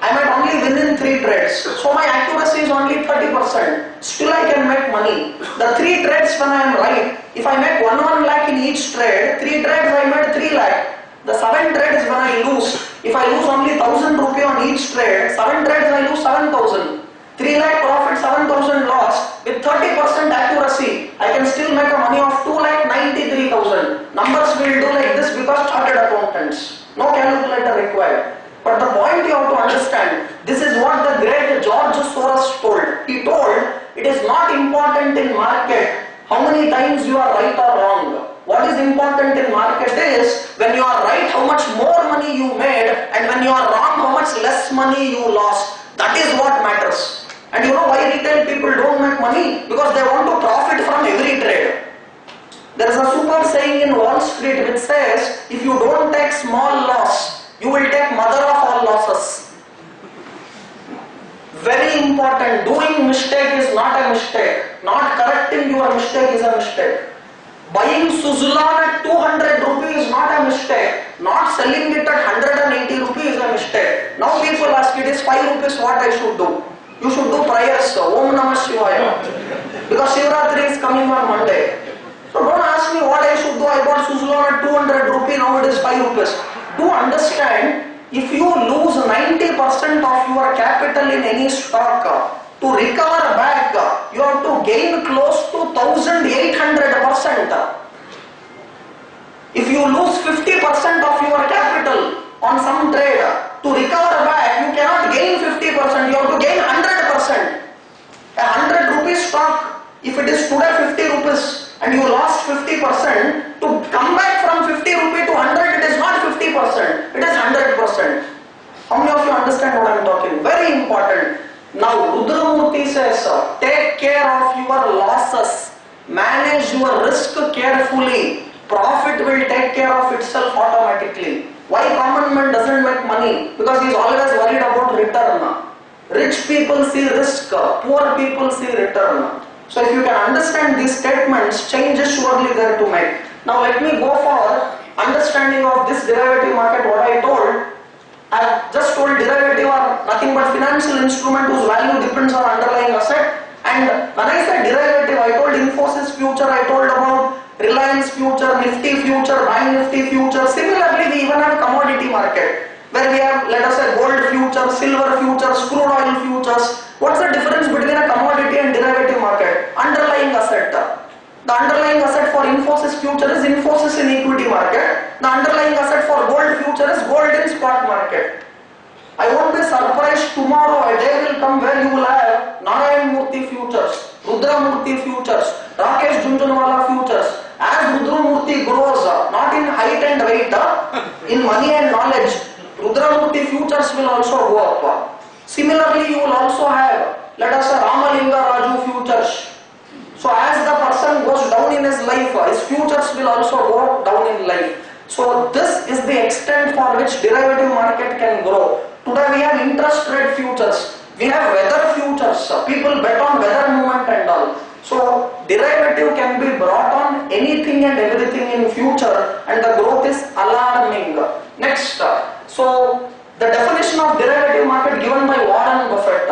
I might only win in 3 trades. So my accuracy is only 30%. Still I can make money. The 3 trades when I am right, if I make 1 lakh in each trade, 3 trades I made 3 lakh. The 7 trades when I lose, if I lose only 1,000 rupee on each trade, 7 trades I lose 7,000. 3 lakh profit, 7,000 loss. With 30% accuracy, I can still make a money of 2,93,000. Numbers will do like this because chartered accountants. No calculator required. But the point you have to understand, this is what the great George Soros told. He told, it is not important in market how many times you are right or wrong. What is important in market is, when you are right, how much more money you made, and when you are wrong, how much less money you lost. That is what matters. And you know why retail people don't make money? Because they want to profit from every trade. There is a super saying in Wall Street which says, if you don't take small loss, you will take mother of all losses. Very important. Doing mistake is not a mistake. Not correcting your mistake is a mistake. Buying Suzlon at 200 rupees is not a mistake. Not selling it at 180 rupees is a mistake. Now people ask, it is 5 rupees, what I should do? You should do prayers, Om Namah Shivaya. Because Shivratri is coming on Monday. So don't ask me what I should do. I bought Suzlon at 200 rupees, now it is 5 rupees. Do understand, if you lose 90% of your capital in any stock, to recover back, you have to gain close to 1,800%. If you lose 50% of your capital on some trade, to recover back, you cannot gain 50%, you have to gain 100%. A 100 rupees stock, if it is today 50 rupees and you lost 50%, to come back from 50 rupee to 100, it is not 50%, it is 100%. How many of you understand what I am talking? Very important. Now Rudramurthy says, take care of your losses, manage your risk carefully, profit will take care of itself automatically. Why common man doesn't make money? Because he is always worried about return. Rich people see risk, poor people see return. So if you can understand these statements, change is surely there to make. Now let me go for understanding of this derivative market. What I told, I have just told derivative are nothing but financial instrument whose value depends on underlying asset. And when I said derivative, I told Infosys future, I told about Reliance future, Nifty future, Bank Nifty future. Similarly, we even have commodity market where we have, let us say, The underlying asset for Infosys future is Infosys in equity market. The underlying asset for gold future is gold in spot market. I won't be surprised tomorrow a day will come where you will have Narayan-Murthy futures, Rudramurthy futures, Rakesh Junjunwala futures. As Rudramurthy grows, not in height and weight, in money and knowledge, Rudramurthy futures will also go up. Similarly, you will also have, let us say, Ramalinga Raju futures. So as the person goes down in his life, his futures will also go down in life. So this is the extent for which derivative market can grow. Today we have interest rate futures, we have weather futures, people bet on weather movement and all. So derivative can be brought on anything and everything in future, and the growth is alarming. Next, so the definition of derivative market given by Warren Buffett.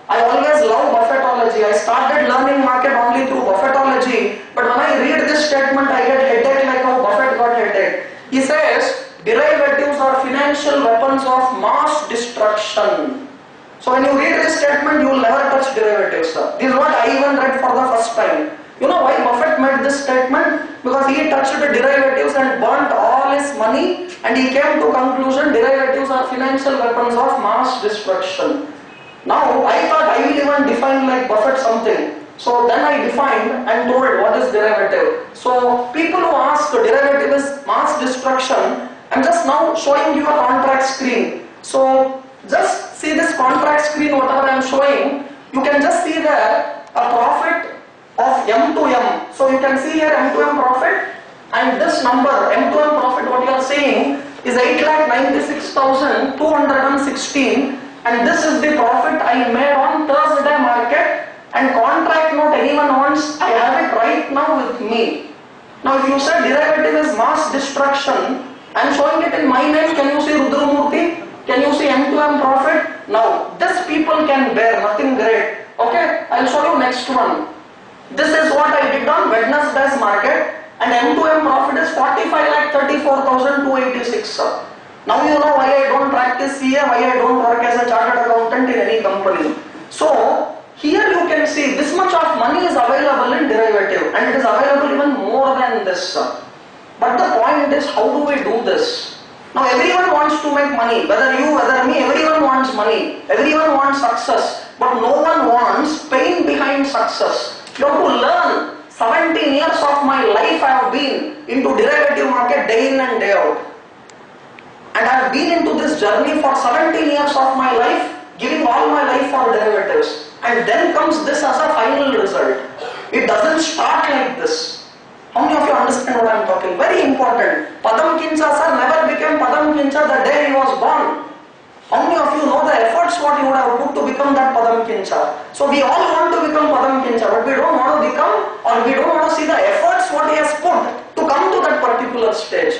I always love Buffettology. I started learning market only through Buffettology, but when I read this statement I get headache like how Buffett got headache. He says derivatives are financial weapons of mass destruction. So when you read this statement, you will never touch derivatives. This is what I even read for the first time. You know why Buffett made this statement? Because he touched the derivatives and burnt all his money, and he came to conclusion derivatives are financial weapons of mass destruction. Now I thought I will even define like Buffett something. So then I defined and told what is derivative. So people who ask derivative is mass destruction, I'm just now showing you a contract screen. So just see this contract screen, whatever I am showing, you can just see there a profit of M to M. So you can see here M to M profit, and this number M to M profit, what you are seeing is 8,96,216, and this is the profit I made on Thursday market. And contract note, anyone wants, I have it right now with me. Now if you say derivative is mass destruction, I am showing it in my name. Can you see Rudramurthy? Can you see M to M profit? Now this people can bear, nothing great. Okay, I will show you next one. This is what I did on Wednesday's market, and M to M profit is 45,34,286. Now you know why I don't practice CA, why I don't work as a chartered accountant in any company. So here you can see this much of money is available in derivative, and it is available even more than this. But the point is, how do we do this? Now everyone wants to make money, whether you, whether me, everyone wants money, everyone wants success, but no one wants pain behind success. You have to learn. 17 years of my life I have been into derivative market day in and day out. And I have been into this journey for 17 years of my life, giving all my life for derivatives. And then comes this as a final result. It doesn't start like this. How many of you understand what I am talking? Very important. Padam Kincha sir never became Padam Kincha the day he was born. How many of you know the efforts what you would have put to become that Padam Kincha? So we all want to become Padam Kincha, but we don't want to become, or we don't want to see the efforts what he has put to come to that particular stage.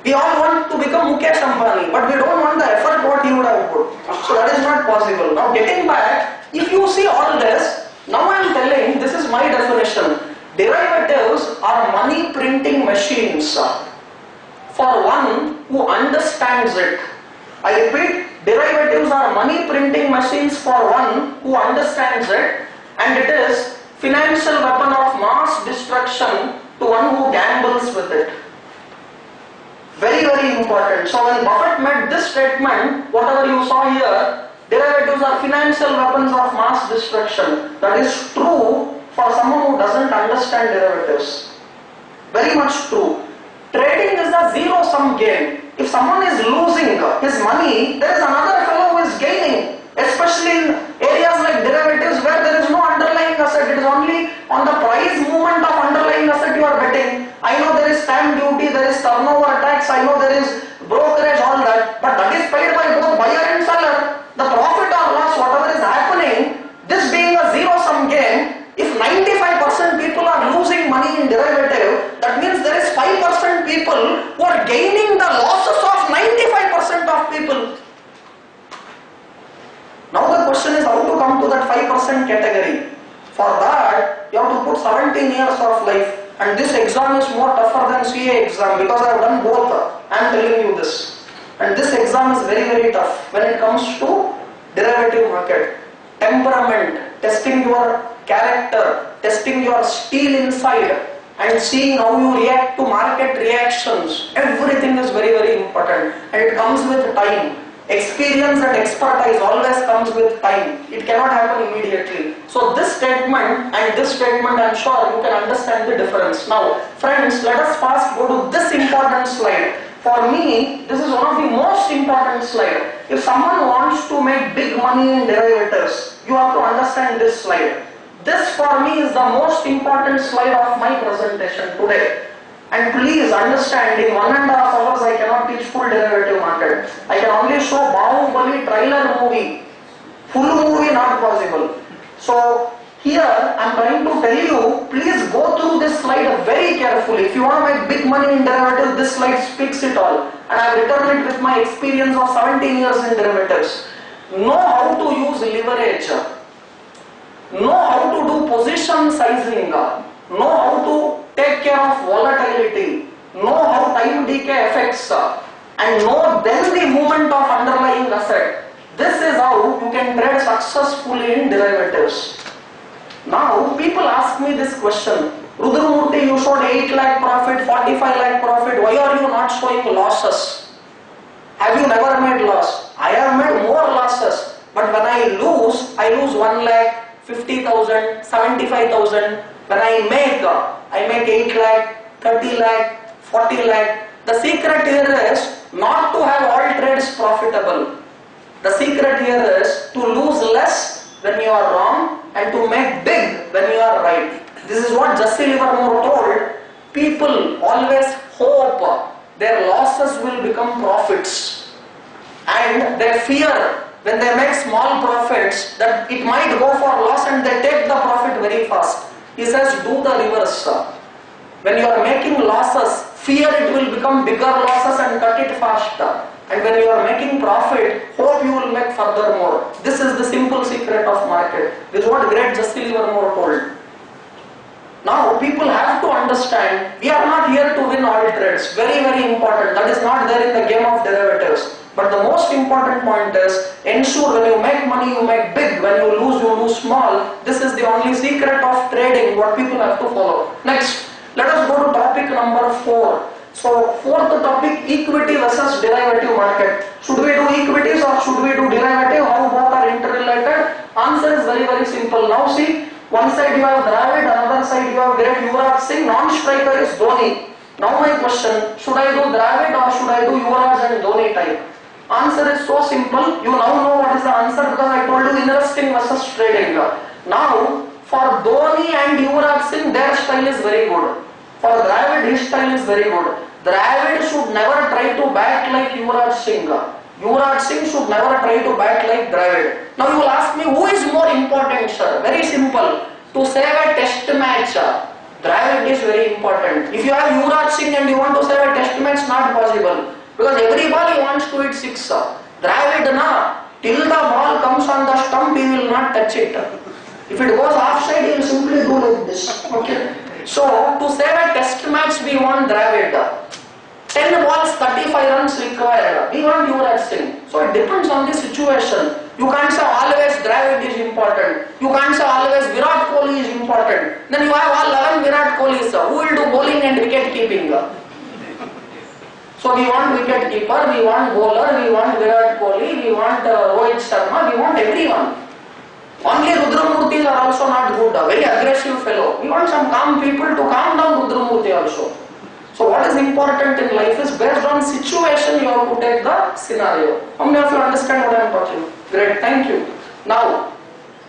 We all want to become Mukesh Ambani, but we don't want the effort what he would have put. So that is not possible. Now getting back, if you see all this, now I am telling, this is my definition. Derivatives are money printing machines for one who understands it. I repeat, derivatives are money printing machines for one who understands it, and it is financial weapon of mass destruction to one who gambles with it. Very, very important. So when Buffett made this statement, whatever you saw here, derivatives are financial weapons of mass destruction. That is true for someone who doesn't understand derivatives. Very much true. Trading is a zero-sum game. If someone is losing his money, there is another fellow who is gaining. Especially in areas like derivatives where there is no underlying asset. It is only on the price movement of underlying asset you are betting. I know there is stamp duty, there is turnover tax, I know there is brokerage, all that. But that is paid by both buyer and seller. The profit or loss, whatever is happening, this being a zero-sum game, if 95% people are losing money in derivative, that means there is 5% people who are gaining the losses of 95% of people. Now the question is how to come to that 5% category. For that, you have to put 17 years of life, and this exam is more tougher than CA exam because I have done both. I am telling you this. And this exam is very, very tough when it comes to derivative market. Temperament, testing your character, testing your steel inside, and seeing how you react to market reactions. Everything is very, very important, and it comes with time. Experience and expertise always comes with time. It cannot happen immediately. So this statement and this statement, I am sure you can understand the difference. Now friends, let us fast go to this important slide. For me, this is one of the most important slide. If someone wants to make big money in derivatives, you have to understand this slide. This for me is the most important slide of my presentation today. And please understand, in 1.5 hours I cannot teach full derivative market. I can only show Bahubali trailer movie. Full movie not possible. So here I am trying to tell you, please go through this slide very carefully. If you want to make big money in derivative, this slide speaks it all. And I have written it with my experience of 17 years in derivatives. Know how to use leverage. Know how to do position sizing. Know how to take care of volatility. Know how time decay affects. And know then the movement of underlying asset. This is how you can trade successfully in derivatives. Now people ask me this question. Rudramurthy, you showed 8 lakh profit, 45 lakh profit. Why are you not showing losses? Have you never made loss? I have made more losses. But when I lose 1 lakh, 50,000, 75,000. When I make 8 lakh, 30 lakh, 40 lakh. The secret here is not to have all trades profitable. The secret here is to lose less when you are wrong and to make big when you are right. This is what Jesse Livermore told. People always hope their losses will become profits, and they fear when they make small profits that it might go for loss, and they take the profit very fast. He says do the reverse. When you are making losses, fear it will become bigger losses and cut it faster. And when you are making profit, hope you will make further more. This is the simple secret of market. This is what great Jesse Livermore told. Now people have to understand, we are not here to win all trades. Very, very important. That is not there in the game of derivatives. But the most important point is, ensure when you make money, you make big. When you lose small. This is the only secret of trading, what people have to follow. Next, let us go to topic number 4. So, fourth topic, equity versus derivative market. Should we do equities or should we do derivative? How both are interrelated? Answer is very, very simple. Now see, one side you have Dravid, another side you have great Yuvraj Singh, non-striker is Dhoni. Now my question, should I do Dravid or should I do Yuvraj and Dhoni type? Answer is so simple. You now know what is the answer because I told you investing versus trading. Now, for Dhoni and Yuvraj Singh, their style is very good. For Dravid, his style is very good. Dravid should never try to bat like Yuvraj Singh. Yuvraj Singh should never try to bat like Dravid. Now you will ask me, who is more important, sir? Very simple. To save a test match, Dravid is very important. If you have Yuvraj Singh and you want to save a test match, not possible. Because every ball he wants to hit 6. Dravid, till the ball comes on the stump, he will not touch it. If it goes offside, he will simply do like this. Okay. So, to save a test match, we want Dravid. 10 balls, 35 runs required. We want Yuvraj Singh. So, it depends on the situation. You can't say always Dravid is important. You can't say always Virat Kohli is important. Then you have all 11 Virat Kohlis. Who will do bowling and wicket keeping? So, we want wicket keeper, we want bowler, we want Virat Kohli, we want Rohit Sharma, we want everyone. Only Rudramurthy are also not good, a very aggressive fellow. We want some calm people to calm down Rudramurthy also. So what is important in life is based on situation you have to take the scenario. How many of you understand what I am talking? Great, thank you. Now,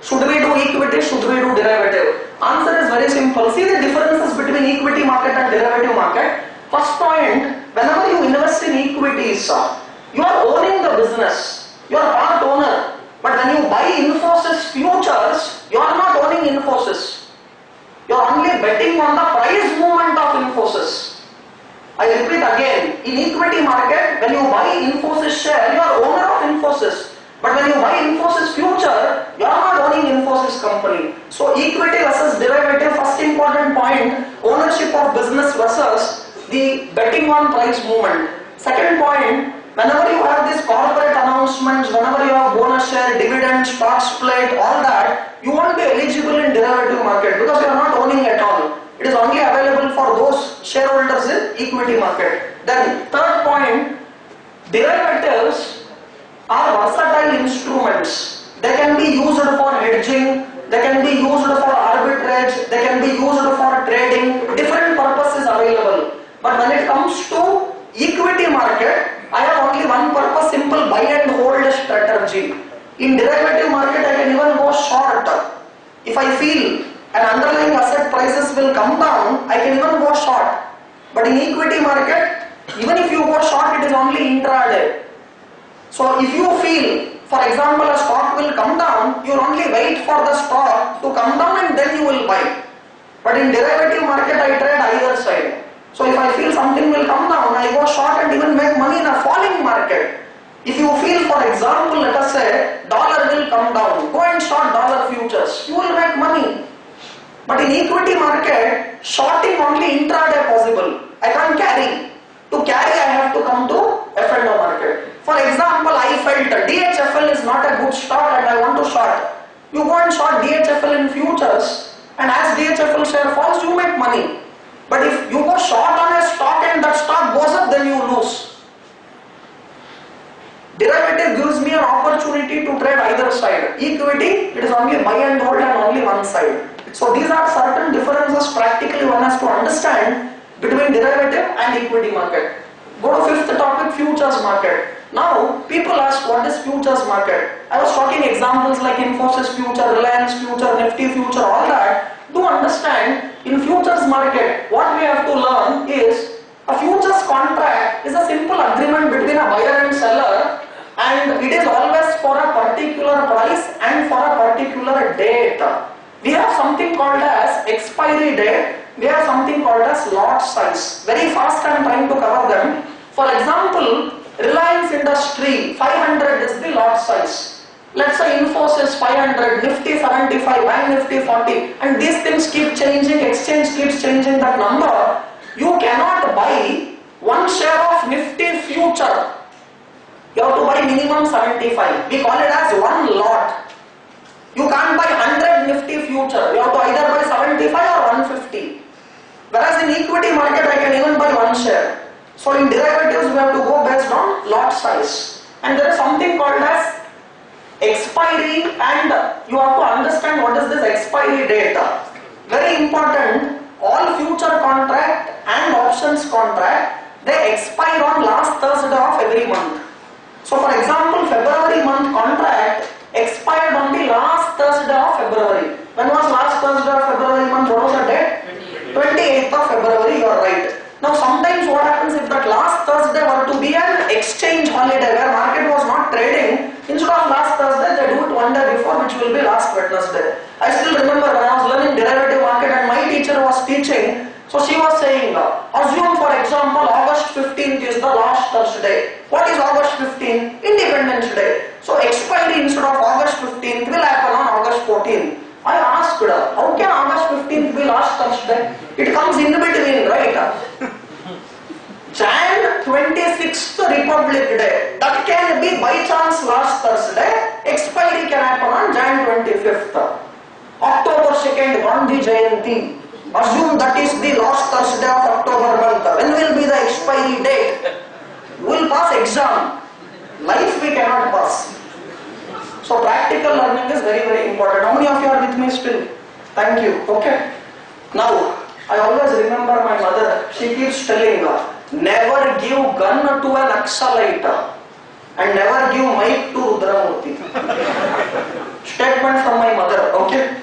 should we do equity, should we do derivative? Answer is very simple. See the differences between equity market and derivative market. First point, whenever you invest in equities, you are owning the business. You are part owner. But when you buy Infosys futures, you are not owning Infosys. You are only betting on the price movement of Infosys. I repeat again, in equity market, when you buy Infosys share, you are owner of Infosys. But when you buy Infosys future, you are not owning Infosys company. So equity versus derivative, first important point, ownership of business versus the betting on price movement. Second point, whenever you have these corporate announcements, whenever you have bonus share, dividend, stock split, all that, you won't be eligible in derivative market because you are not owning at all. It is only available for those shareholders in equity market. Then third point, derivatives are versatile instruments. They can be used for hedging, they can be used for arbitrage, they can be used for trading, different purposes available. But when it comes to equity market, I have only one purpose, simple buy and hold strategy. In derivative market, I can even go short. If I feel an underlying asset prices will come down, I can even go short. But in equity market, even if you go short, it is only intraday. So if you feel, for example, a stock will come down, you will only wait for the stock to come down and then you will buy. But in derivative market, I trade either side. So if I feel something will come down, I go short and even make money in a falling market. If you feel, for example, let us say, dollar will come down, go and short dollar futures, you will make money. But in equity market, shorting only intraday possible. I can't carry. To carry, I have to come to F&O market. For example, I felt DHFL is not a good stock and I want to short. You go and short DHFL in futures, and as DHFL share falls, you make money. But if you go short on a stock and that stock goes up, then you lose. Derivative gives me an opportunity to trade either side. Equity, it is only buy and hold and only one side. So these are certain differences practically one has to understand between derivative and equity market. Go to fifth topic, futures market. Now, people ask what is futures market. I was talking examples like Infosys future, Reliance future, Nifty future, all that. To understand, in futures market, what we have to learn is a futures contract is a simple agreement between a buyer and seller, and it is always for a particular price and for a particular date. We have something called as expiry date, we have something called as lot size. Very fast I am trying to cover them. For example, Reliance Industry 500 is the lot size. Let's say Infosys 500, Nifty 75, Bank Nifty 40, and these things keep changing, exchange keeps changing that number. You cannot buy one share of Nifty future. You have to buy minimum 75. We call it as one lot. You can't buy 100 Nifty future. You have to either buy 75 or 150. Whereas in equity market, I can even buy one share. So in derivatives, we have to go based on lot size. And there is something called as expiry, and you have to understand what is this expiry date. Very important, all future contract and options contract, they expire on last Thursday of every month. So for example, February month contract expired on the last Thursday of February. When was last Thursday of February month? What was the date? 28th of February, you are right. Now sometimes what happens if that last Thursday were to be an exchange holiday where market was not trading, instead of last Thursday they do it one day before, which will be last Wednesday. I still remember when I was learning derivative market and my teacher was teaching, so she was saying, assume for example August 15th is the last Thursday. What is August 15th? Independence Day. So expiry instead of August 15th will happen on August 14th. I asked her, how can August 15th be last Thursday? It comes in between, right? Jan 26th Republic Day. That can be by chance last Thursday. Expiry can happen on Jan 25th. October 2nd, Gandhi Jayanti. Assume that is the last Thursday of October month. When will be the expiry date? We will pass exam. Life we cannot pass. So practical learning is very, very important. How many of you are with me still? Thank you. Okay. Now, I always remember my mother. She keeps telling, never give gun to an Naxalite and never give mic to Rudramurthy. Statement from my mother. Okay.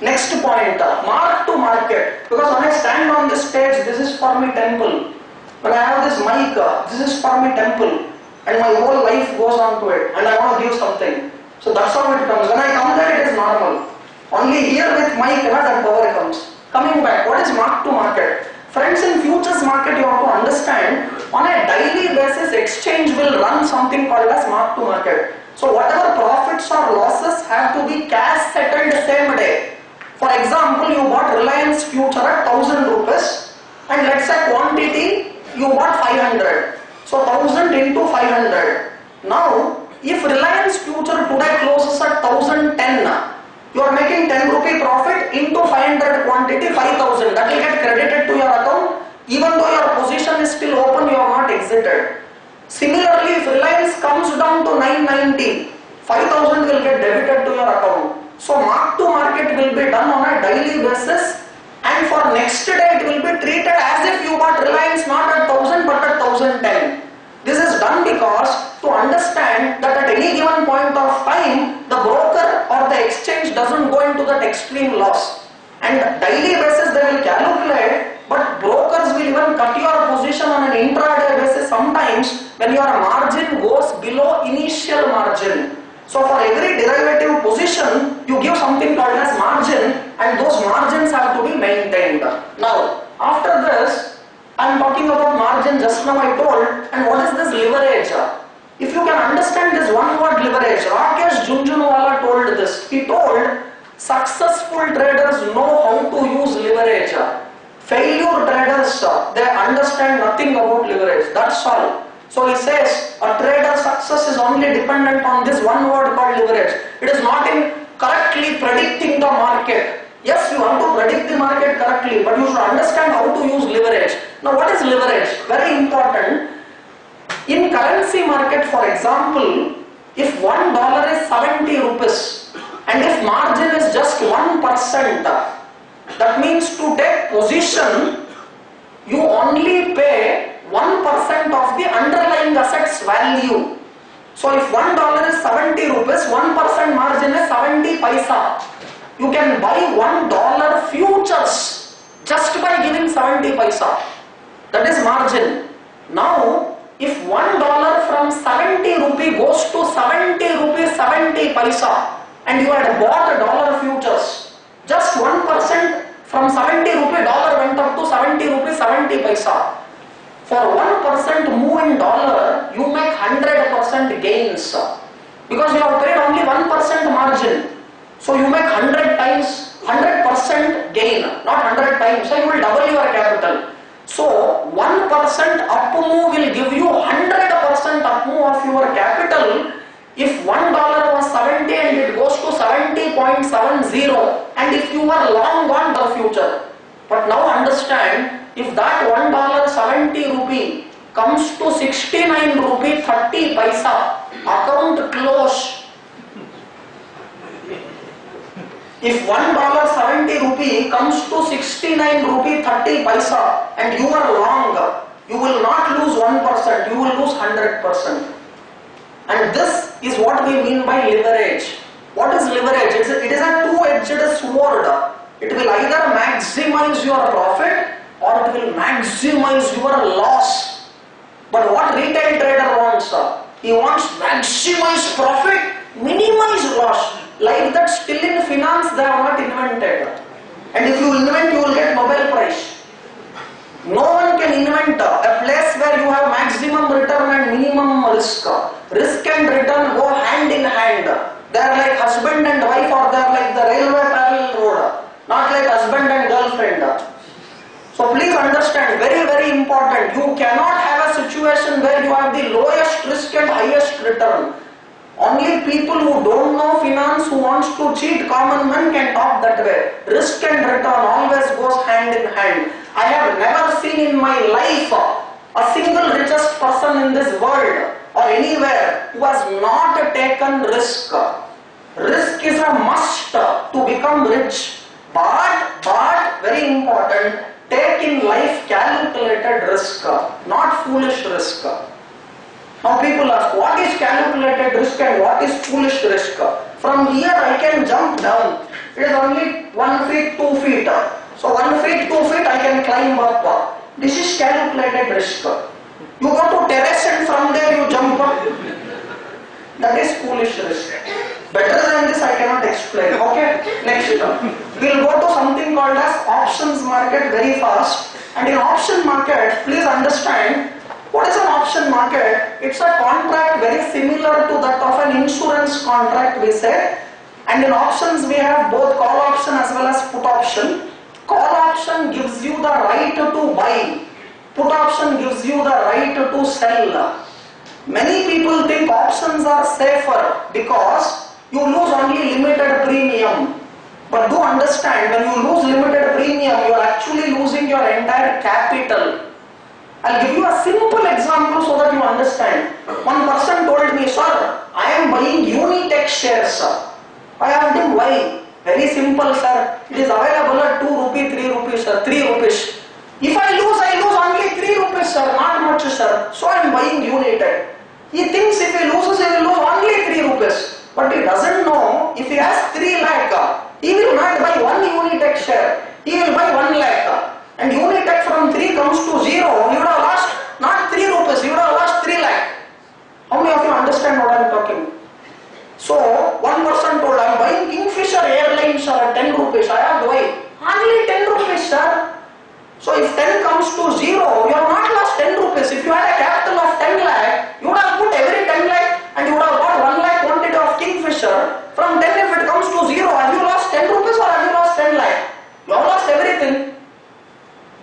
Next point, mark to market. Because when I stand on this stage, this is for me temple. When I have this mic, this is for me temple. And my whole life goes on to it. And I want to give something. So that's how it comes. When I come there, it is normal. Only here with mic, that power comes. Coming back, what is mark to market? Friends, in futures market, you have to understand, on a daily basis, exchange will run something called as mark to market. So whatever profits or losses have to be cash settled the same day. For example, you bought Reliance future at 1000 rupees, and let's say quantity, you bought 500. So 1000 into 500. Now, if Reliance future today closes at 1010, You are making 10 rupee profit into 500 quantity, 5,000. That will get credited to your account. Even though your position is still open, you have not exited. Similarly, if Reliance comes down to 990, 5,000 will get debited to your account. So mark to market will be done on a daily basis, and for next day it will be treated as if you bought Reliance not at 1000 but at 1010. This is done because to understand that at any given point of time the broker or the exchange doesn't go into that extreme loss. And daily basis they will calculate, but brokers will even cut your position on an intraday basis sometimes when your margin goes below initial margin. So for every derivative position, you give something called as margin, and those margins have to be maintained. Now, after this, I am talking about margin just now I told, and what is this leverage? If you can understand this one word leverage, Rakesh Junjunwala told this. He told, successful traders know how to use leverage. Failure traders, they understand nothing about leverage. That's all. So he says a trader's success is only dependent on this one word called leverage. It is not in correctly predicting the market. Yes, you have to predict the market correctly, but you should understand how to use leverage. Now what is leverage? Very important. In currency market, for example, if $1 is 70 rupees and if margin is just 1%, that means to take position, you only pay 1% of the underlying assets value. So if $1 is 70 rupees, 1% margin is 70 paisa. You can buy $1 futures just by giving 70 paisa. That is margin. Now, if $1 from 70 rupee goes to 70 rupees 70 paisa and you had bought a dollar futures, just 1% from 70 rupee dollar went up to 70 rupees 70 paisa. For 1% move in dollar, you make 100% gains because you have paid only 1% margin. So you make 100 times, 100% gain, not 100 times. So you will double your capital. So 1% up move will give you 100% up move of your capital. If $1 was 70 and it goes to 70.70, and if you were long gone the future. But now understand, if that $1 70 rupee comes to 69 rupee 30 paisa, account close. If $1 70 rupee comes to 69 rupee 30 paisa and you are long, you will not lose 1%, you will lose 100%. And this is what we mean by leverage. What is leverage? It is a two-edged sword. It will either maximize your profit or it will maximize your loss. But what retail trader wants? He wants maximize profit, minimize loss. Like that, still in finance they have not invented. And if you invent, you will get Nobel Prize. No one can invent a place where you have maximum return and minimum risk. Risk and return go hand in hand. They are like husband and wife, or they are like the railway parallel road, not like husband and girlfriend. So please understand, very very important, you cannot have a situation where you have the lowest risk and highest return. Only people who don't know finance, who wants to cheat common man, can talk that way. Risk and return always goes hand in hand. I have never seen in my life a single richest person in this world or anywhere who has not taken risk. Risk is a must to become rich. But very important, take in life calculated risk, not foolish risk. Now people ask, what is calculated risk and what is foolish risk? From here I can jump down. It is only 1 feet, 2 feet. So 1 feet, 2 feet I can climb up. This is calculated risk. You go to terrace and from there you jump up. That is foolish risk. Better than this I cannot explain. Okay, next. We'll go to something called as options market very fast. And in option market, please understand, what is an option market? It's a contract very similar to that of an insurance contract, we say. And in options we have both call option as well as put option. Call option gives you the right to buy. Put option gives you the right to sell. Many people think options are safer because you lose only limited premium. But do understand, when you lose limited premium, you are actually losing your entire capital. I'll give you a simple example so that you understand. One person told me, sir, I am buying Unitech shares, sir. I asked him why. Very simple, sir. It is available at 2 rupees, 3 rupees, sir. 3 rupees. If I lose only 3 rupees, sir. Not much, sir. So I am buying Unitech. He thinks if he loses, he will lose only 3 rupees. But he doesn't know, if he has 3 lakh, he will not buy one Unitech share. He will buy 1 lakh. And Unitech from 3 comes to 0. He would have lost not 3 rupees, he would have lost 3 lakh. How many of you understand what I am talking? So, one person told, I am buying Kingfisher Airlines at 10 rupees. I asked why? Only 10 rupees, sir. So, if 10 comes to 0, you have not lost 10 rupees. If you had a capital of 10 lakh, you would have put every 10 lakh and you would have got 1 lakh quantity of Kingfisher. From 10, if it comes to 0, have you lost 10 rupees or have you lost 10 lakh? You have lost everything.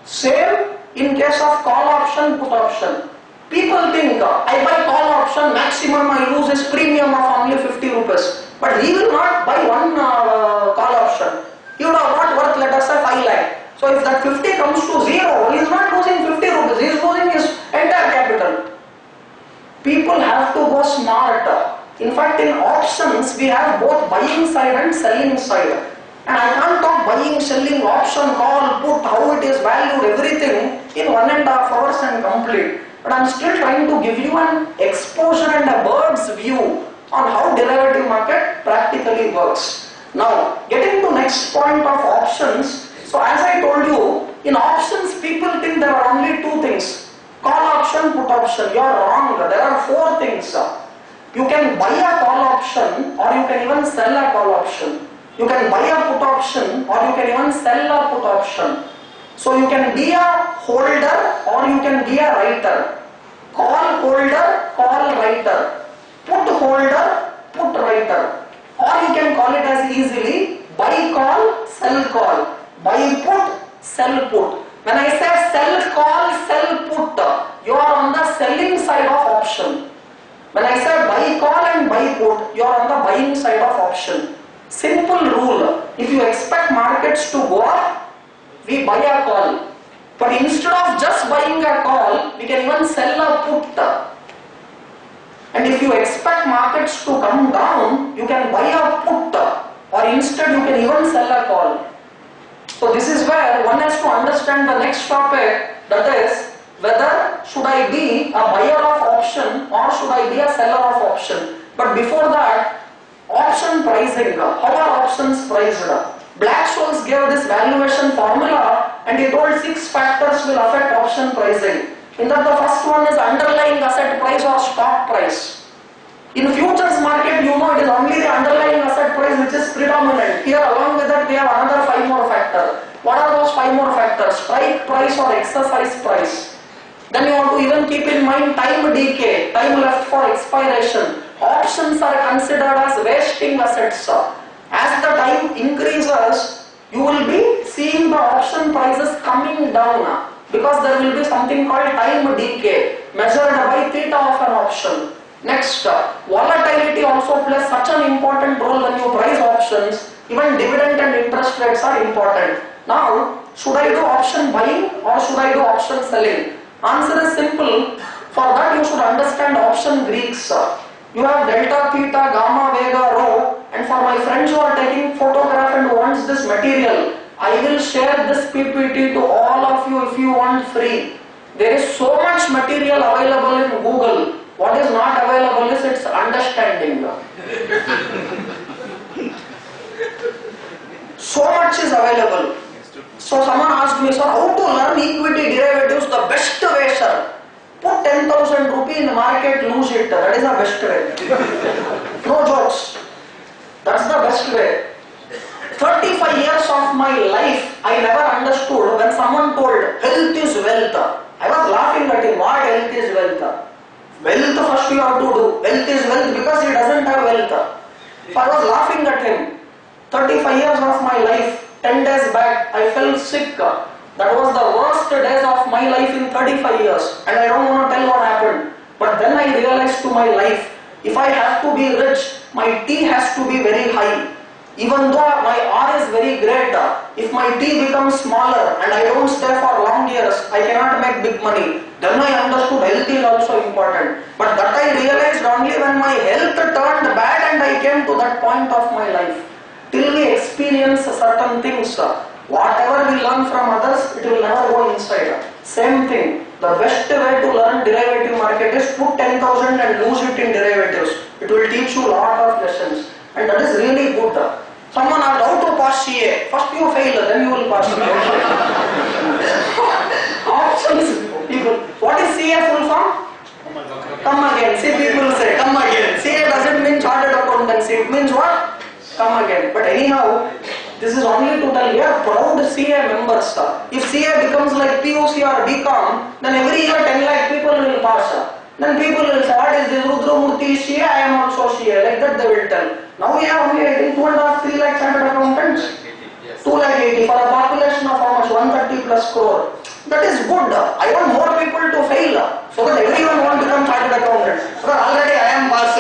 Same in case of call option, put option. People think, I buy call option, maximum I lose is premium of only 50 rupees. But he will not buy one call option. He would have got worth, let us say, 5 lakh. So if that 50 comes to 0, he is not losing 50 rupees, he is losing his entire capital. People have to go smart. In fact, in options, we have both buying side and selling side. And I can't talk buying, selling, option, call, put, how it is valued, everything in 1.5 hours and complete. But I am still trying to give you an exposure and a bird's view on how derivative market practically works. Now, getting to next point of options. So as I told you, in options people think there are only 2 things. Call option, put option. You are wrong. There are 4 things. You can buy a call option or you can even sell a call option. You can buy a put option or you can even sell a put option. So you can be a holder or you can be a writer. Call holder, call writer. Put holder, put writer. Or you can call it as easily buy call, sell call. Buy put, sell put. When I say sell call, sell put, you are on the selling side of option. When I say buy call and buy put, you are on the buying side of option. Simple rule, if you expect markets to go up, we buy a call. But instead of just buying a call, we can even sell a put. And if you expect markets to come down, you can buy a put. Or instead you can even sell a call. So this is where one has to understand the next topic, that is whether should I be a buyer of option or should I be a seller of option. But before that, option pricing. How are options priced? Black-Scholes gave this valuation formula and he told 6 factors will affect option pricing. In that the first one is underlying asset price or stock price. In futures market, you know it is only the underlying asset price which is predominant. Here along with that we have another 5 more factors. What are those 5 more factors? Strike price or exercise price. Then you have to even keep in mind time decay, time left for expiration. Options are considered as wasting assets. As the time increases, you will be seeing the option prices coming down because there will be something called time decay measured by theta of an option. Next, volatility also plays such an important role when you price options. Even dividend and interest rates are important. Now, should I do option buying or should I do option selling? Answer is simple. For that you should understand option Greeks. You have delta, theta, gamma, vega, rho, and for my friends who are taking photograph and wants this material, I will share this PPT to all of you if you want free. There is so much material available in Google. What is not available is its understanding. So much is available. So someone asked me, sir, how to learn equity derivatives the best way, sir? Put 10,000 rupees in the market, lose it. That is the best way. No jokes. That's the best way. 35 years of my life, I never understood when someone told health is wealth. I was laughing at him. What health is wealth? Wealth first you have to do. Wealth is wealth because he doesn't have wealth. So I was laughing at him. 35 years of my life, 10 days back, I fell sick. That was the worst days of my life in 35 years. And I don't want to tell what happened. But then I realized to my life, if I have to be rich, my T has to be very high. Even though my R is very great, if my T becomes smaller and I don't stay for long years, I cannot make big money. Then I understood health is also important. But that I realized only when my health turned bad and I came to that point of my life. Till we experience certain things, whatever we learn from others, it will never go inside. Same thing. The best way to learn derivative market is put 10,000 and lose it in derivatives. It will teach you a lot of lessons. And that is really good. Someone asked how to pass CA. First you fail, then you will pass. Options. People. What is CA full form? Come again. See, people say come again. CA doesn't mean chartered accountancy. It means what? Come again. But anyhow, this is only to tell we are proud CA members. If CA becomes like PUC or BCom, then every year 10 lakh people will pass. Then people will say, what is this Rudramurthy CA? I am also CA. Like that they will tell. Now we have only, I think, 2.5, 3 lakh chartered accountants. 2 lakh 80 for a population of how much? 130 plus crore. That is good. I want more people to fail so that everyone wants to become chartered accountant. But already I am passed.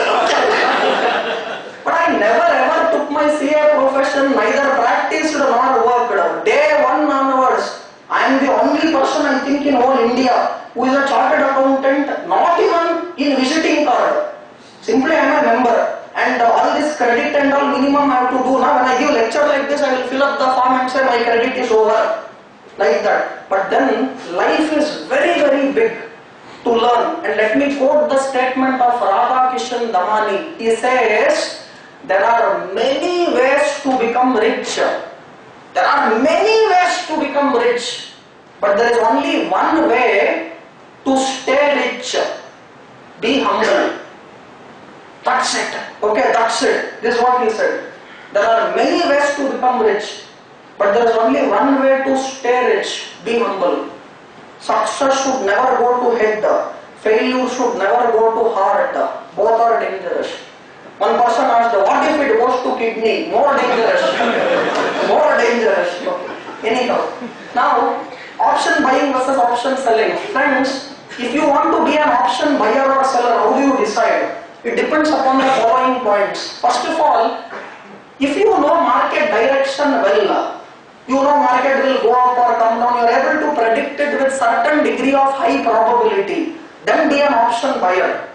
But I never ever took my CA profession, neither practiced nor worked. Day one onwards, I am the only person I think in whole India who is a chartered accountant, not even in visiting card. Simply I am a member. And all this credit and all minimum I have to do. Now when I give lecture like this, I will fill up the form and say my credit is over. Like that. But then life is very, very big to learn. And let me quote the statement of Radhakishan Damani. He says, there are many ways to become rich. There are many ways to become rich. But there is only one way to stay rich. Be humble. That's it. Okay, that's it. This is what he said. There are many ways to become rich. But there is only one way to stay rich. Be humble. Success should never go to head. Failure should never go to heart. Both are dangerous. One person asked, what if it goes to kidney? More dangerous. More dangerous. Anyhow. Now, option buying versus option selling. Friends, if you want to be an option buyer or seller, how do you decide? It depends upon the following points. First of all, if you know market direction well, you know market will go up or come down, you are able to predict it with certain degree of high probability, then be an option buyer.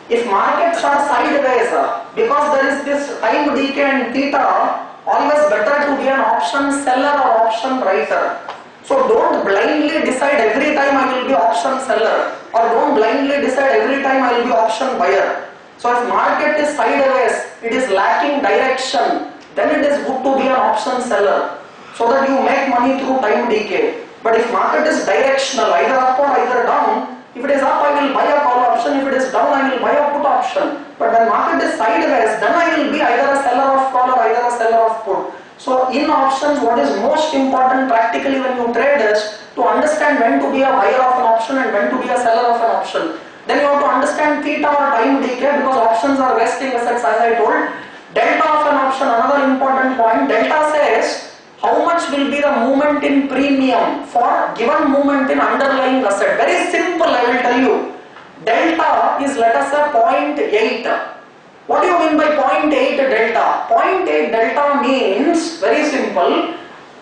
If markets are sideways, because there is this time decay and theta, always better to be an option seller or option writer. So don't blindly decide every time I will be option seller, or don't blindly decide every time I will be option buyer. So if market is sideways, it is lacking direction, then it is good to be an option seller, so that you make money through time decay. But if market is directional, either up or either down, if it is up I will buy a call option, if it is down I will buy a put option. But when market is sideways, then I will be either a seller of call or either a seller of put. So in options, what is most important practically when you trade is to understand when to be a buyer of an option and when to be a seller of an option. Then you have to understand theta or time decay, because options are vesting assets, as I told. Delta of an option, another important point. Delta says how much will be the movement in premium for given movement in underlying asset. Very simple, I will tell you. Delta is, let us say, 0.8. What do you mean by 0.8 delta? 0.8 delta means, very simple,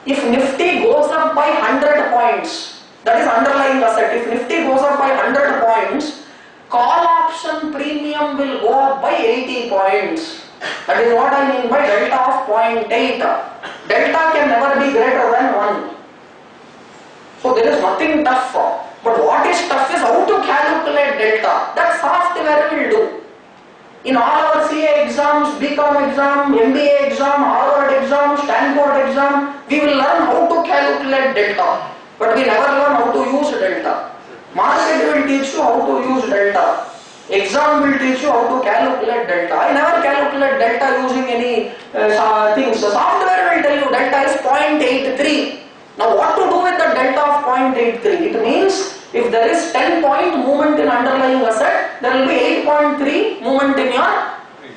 if Nifty goes up by 100 points, that is underlying asset, if Nifty goes up by 100 points, call option premium will go up by 80 points. That is what I mean by delta of 0.8. Delta can never be greater than 1. So there is nothing tough. But what is tough is how to calculate delta. That software will do. In all our CA exams, BCom exam, MBA exam, Harvard exam, Stanford exam, we will learn how to calculate delta. But we never learn how to use delta. Market will teach you how to use delta. Exam will teach you how to calculate delta. I never calculate delta using any things. The software will tell you delta is 0.83. Now what to do with the delta of 0.83? It means if there is 10-point movement in underlying asset, there will be 8.3 movement in your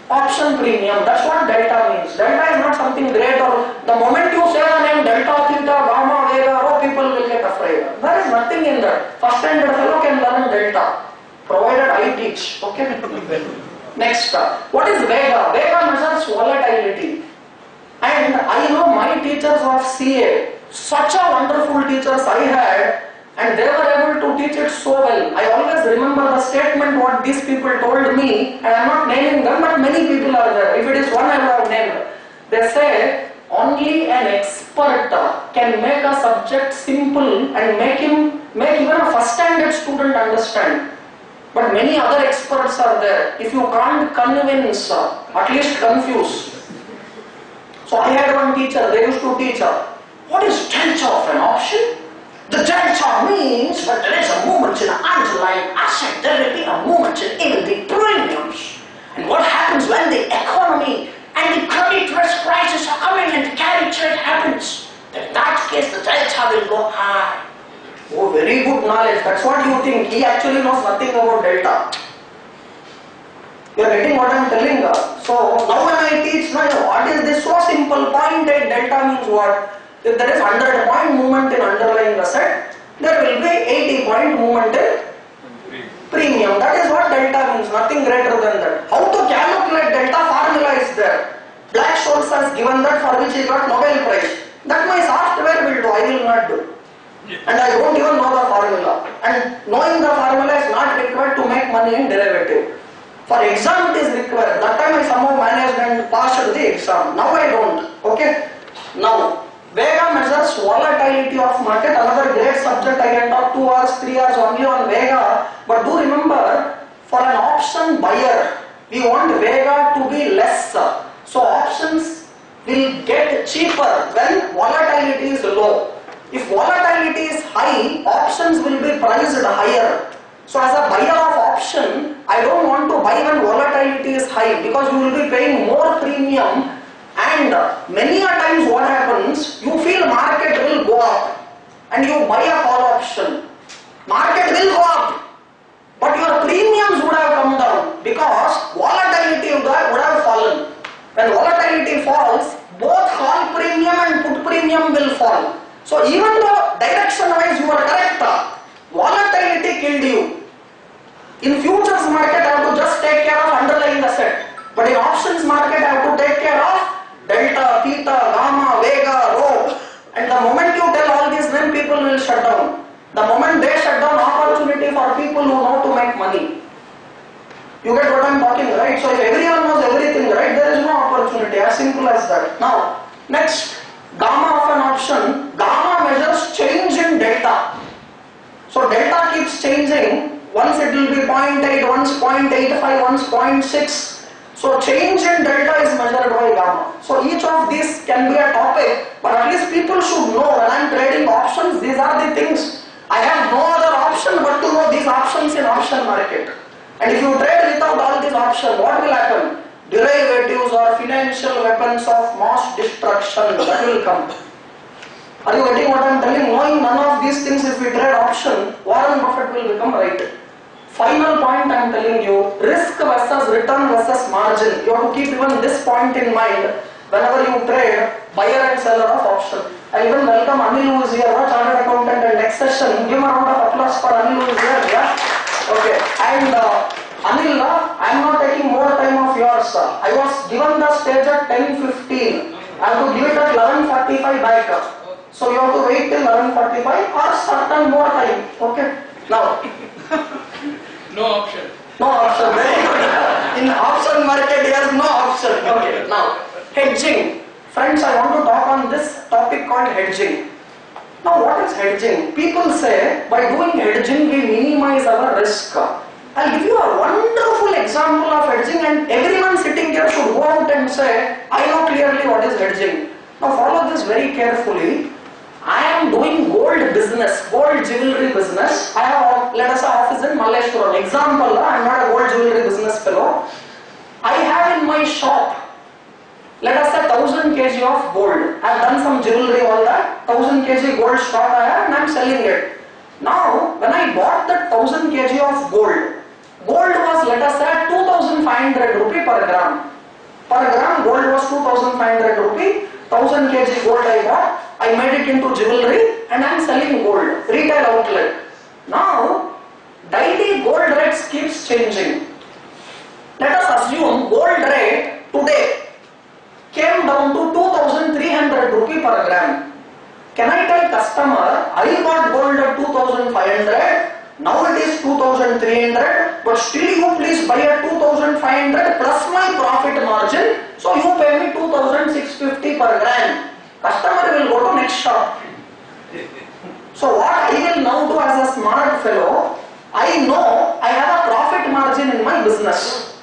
option premium. That's what delta means. Delta is not something great, or the moment you say the name delta, theta, gamma, vega, people will get afraid. There is nothing in that. First standard fellow can learn delta, provided I teach. Okay. Next, what is vega? Vega measures volatility. And I know my teachers of CA, such a wonderful teachers I had, and they were able to teach it so well. I always remember the statement what these people told me, and I am not naming them, but many people are there. If it is one, I would have named. They say, only an expert can make a subject simple and make even a first standard student understand. But many other experts are there. If you can't convince, at least confuse. So I had one teacher, they used to teach what is delta of an option? The delta means when there is a movement in an underlying asset, there will be a movement in the premiums. And what happens when the economy and the credit risk prices are coming and the carry trade happens? In that case, the delta will go high. Oh, very good knowledge. That's what you think. He actually knows nothing about delta. You are getting what I am telling you. So now when I teach, what is this? So simple. 0.8 delta means what? If there is 100 point movement in underlying asset, there will be 80 point movement in premium. That is what delta means. Nothing greater than that. How to calculate delta? Formula is there. Black-Scholes has given that, for which he got Nobel Prize. That my software will do. I will not do. And I don't even know the formula. And knowing the formula is not required to make money in derivative. For exam it is required. That time I somehow managed and passed the exam. Now I don't. Okay. Now, Vega measures volatility of market. Another great subject. I can talk 2 hours, 3 hours only on Vega. But do remember, for an option buyer, we want Vega to be less. So options will get cheaper when volatility is low. If volatility is high, options will be priced higher. So as a buyer of option, I don't want to buy when volatility is high, because you will be paying more premium, and many a times what happens, you feel market will go up and you buy a call option. Market will go up, but your premiums would have come down because volatility would have fallen. When volatility falls, both call premium and put premium will fall. So even though direction wise you are correct, volatility killed you. In futures market I have to just take care of underlying asset, but in options market I have to take care of delta, theta, gamma, vega, rho. And the moment you tell all these, then people will shut down. The moment they shut down, opportunity for people who know to make money. You get what I am talking, right? So if everyone knows everything, right, there is no opportunity, as simple as that. Now, next, gamma of an option. Gamma measures change in delta. So delta keeps changing. Once it will be 0.8, once 0.85, once 0.6. So change in delta is measured by gamma. So each of these can be a topic, but at least people should know when I am trading options, these are the things. I have no other option but to know these options in option market. And if you trade without all these options, what will happen? Derivatives or financial weapons of mass destruction, that will come. Are you getting what I am telling? Knowing none of these things, if we trade option, Warren Buffett will become right. Final point I am telling you, risk versus return versus margin. You have to keep even this point in mind whenever you trade buyer and seller of option. I even welcome Anil, who is here, chartered accountant, and next session, give a round of applause for Anil, who is here. Yeah? Okay. And Anil, I am not taking more time of yours. I was given the stage at 10:15. I have to give it at 11:45 back. So you have to wait till 11:45 or certain more time. Okay. Now. No option. No option. Very good. In option market, there is no option. Okay. Now, hedging. Friends, I want to talk on this topic called hedging. Now, what is hedging? People say by doing hedging we minimize our risk. I'll give you a wonderful example of hedging, and everyone sitting here should go out and say, I know clearly what is hedging. Now, follow this very carefully. I am doing gold business, gold jewelry business. I have, let us say, office in Malleshwaram. Example, I am not a gold jewelry business fellow. I have in my shop, let us say 1000 kg of gold. I have done some jewelry, all that. 1000 kg gold stock I have and I am selling it. Now, when I bought that 1000 kg of gold, gold was, let us say, 2500 rupee per gram. Per gram, gold was 2500 rupee. 1000 kg gold I bought. I made it into jewelry and I am selling gold, retail outlet. Now, daily gold rates keeps changing. Let us assume gold rate today came down to 2000 2300 rupee per gram. Can I tell customer, I got gold at 2500, now it is 2300, but still you please buy at 2500 plus my profit margin, so you pay me 2650 per gram. Customer will go to next shop. So what I will now do as a smart fellow, I know I have a profit margin in my business.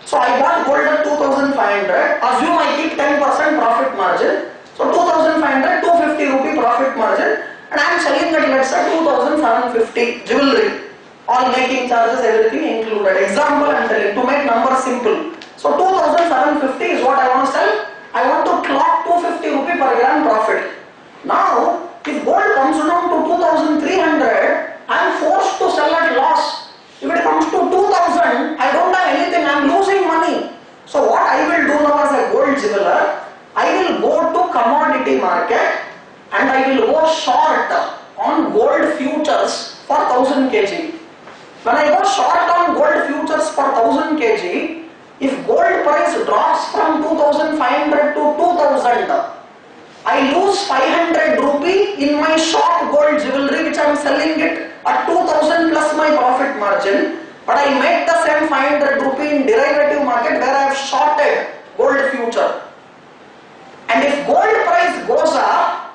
So I bought gold at 2500, assume I keep 10% profit margin. So 2500, 250 rupee profit margin, and I am selling at, let's say, 2750 jewelry. All making charges, everything included. Example I am telling to make numbers simple. So 2750 is what I want to sell. I want to clock 250 rupee per gram profit. Now, if gold comes down to 2300, I am forced to sell at loss. If it comes to 2000, I don't have anything, I am losing money. So what I will do now as a gold jeweler, I will go to commodity market and I will go short on gold futures for 1000 kg. When I go short on gold futures for 1000 kg, if gold price drops from 2500 to 2000, I lose 500 rupee in my shop gold jewelry which I am selling it at 2000 plus my profit margin, but I make the same 500 rupee in derivative market where I have shorted gold future. And if gold price goes up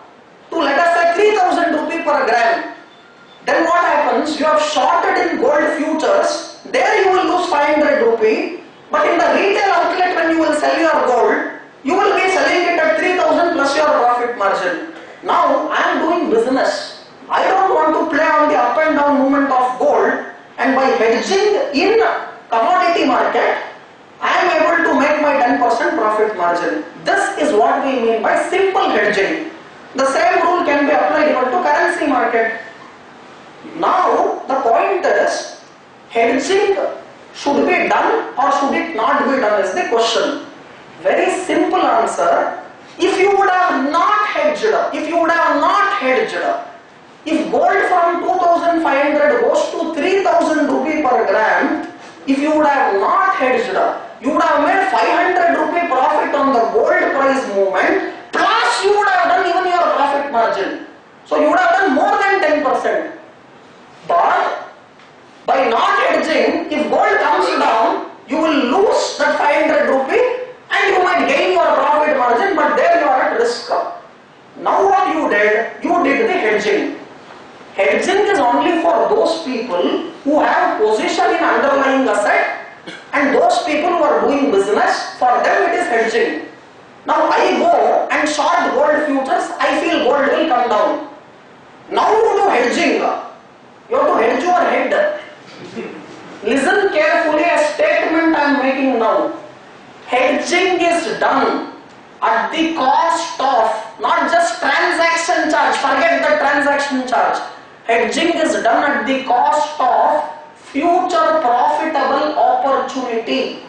to, let us say, 3000 rupee per gram, then what happens? You have shorted in gold futures, there you will lose 500 rupee, but in the retail outlet when you will sell your gold, you will be selling it at 3000 plus your profit margin. Now I am doing business. I don't want to play on the up and down movement of gold, and by hedging in commodity market, I am able to make my 10% profit margin. This is what we mean by simple hedging. The same rule can be applied even to currency market. Now the point is, hedging should be done or should it not be done is the question. Very simple answer. If you would have not hedged, if gold from 2500 goes to 3000 rupee per gram, if you would have not hedged, you would have made 500 rupee profit on the gold price movement, plus you would have done even your profit margin. So you would have done more than 10%. But by not hedging, if gold comes down, you will lose that 500 rupee and you might gain your profit margin, but there you are at risk. Now what you did the hedging. Hedging is only for those people who have position in underlying asset, and those people who are doing business, for them it is hedging. Now I go and short gold futures, I feel gold will come down. Now you do hedging. You have to hedge your head. Listen carefully a statement I am making now. Hedging is done at the cost of, not just transaction charge, forget the transaction charge. Hedging is done at the cost of future profitable opportunity.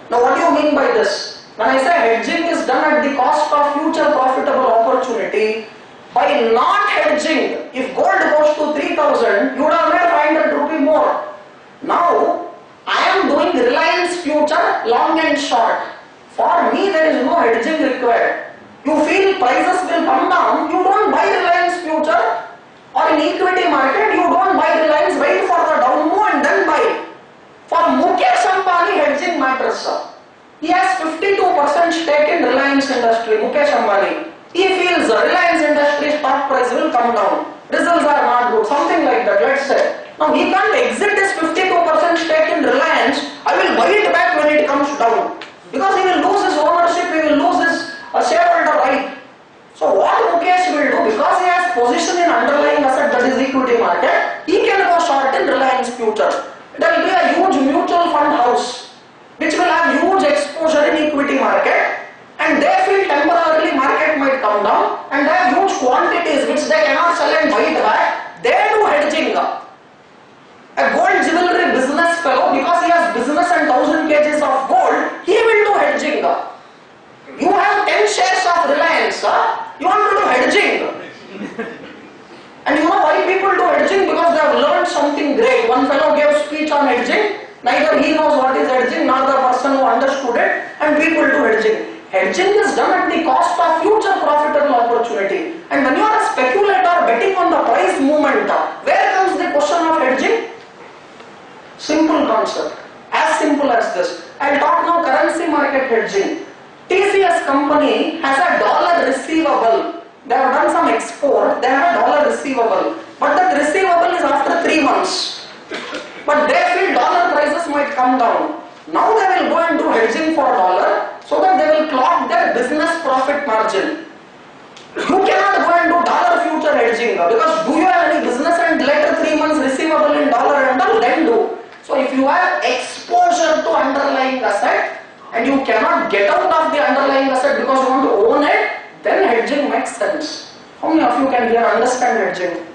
Now what do you mean by this? When I say hedging is done at the cost of future profitable opportunity, by not hedging, if gold goes to 3000, you would have made 500 rupee more. Now I am doing Reliance future long and short. For me there is no hedging required. You feel prices will come down, you don't buy Reliance future, or in equity market you don't buy Reliance, wait for the down move and then buy. For Mukesh Ambani, hedging matters. He has 52% stake in Reliance Industry, Mukesh Ambani. He feels Reliance Industry stock price will come down, results are not good, something like that, let's say. Now he can't exit his 52% stake in Reliance, I will buy it back when it comes down. Because he will lose his ownership, he will lose his shareholder right. So what Mukesh will do, because he has position in underlying asset, that is equity market, he can go short in Reliance future. There will be a huge mutual fund house which will have huge exposure in equity market, and they feel temporarily market might come down, and they have huge quantities which they cannot sell and buy it back. They do hedging. A gold jewelry business fellow, because he has business and 1000 kgs of gold, he will do hedging. You have 10 shares of Reliance, you want to do hedging. And you know why people do hedging? Because they have learned something great. One fellow gave speech on hedging, neither he knows what is hedging nor the person who understood it, and people do hedging. Hedging is done at the cost of future profitable opportunity. And when you are a speculator betting on the price movement, where comes the question of hedging? Simple concept. As simple as this. I'll talk now currency market hedging. TCS company has a dollar receivable. They have done some export. They have a dollar receivable. But that receivable is after 3 months. But they feel dollar prices might come down. Now they will go and do hedging for dollar so that they will clock their business profit margin. You cannot go and do dollar future hedging because do you have any business and later 3 months receivable in dollar and all, then do. So if you have exposure to underlying asset and you cannot get out of the underlying asset because you want to own it, then hedging makes sense. How many of you can here understand hedging?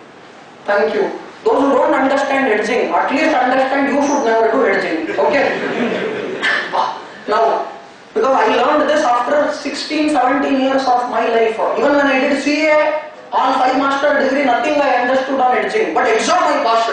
Thank you. Those who don't understand hedging, at least understand you should never do hedging. Okay? Now, because I learned this after 16, 17 years of my life. Even when I did CA, on 5 master degree, nothing I understood on hedging. But exam I passed.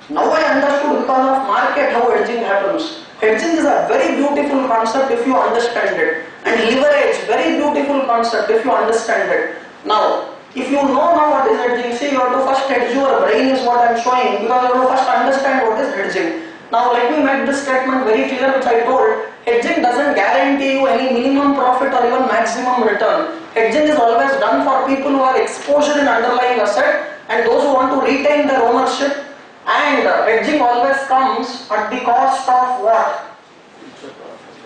Now I understood because of market how hedging happens. Hedging is a very beautiful concept if you understand it. And leverage, very beautiful concept if you understand it. Now, if you know now what is hedging, see you have to first hedge your brain is what I am showing because you have to first understand what is hedging. Now let me make this statement very clear which I told. Hedging doesn't guarantee you any minimum profit or even maximum return. Hedging is always done for people who are exposure in underlying asset and those who want to retain their ownership. And hedging always comes at the cost of what?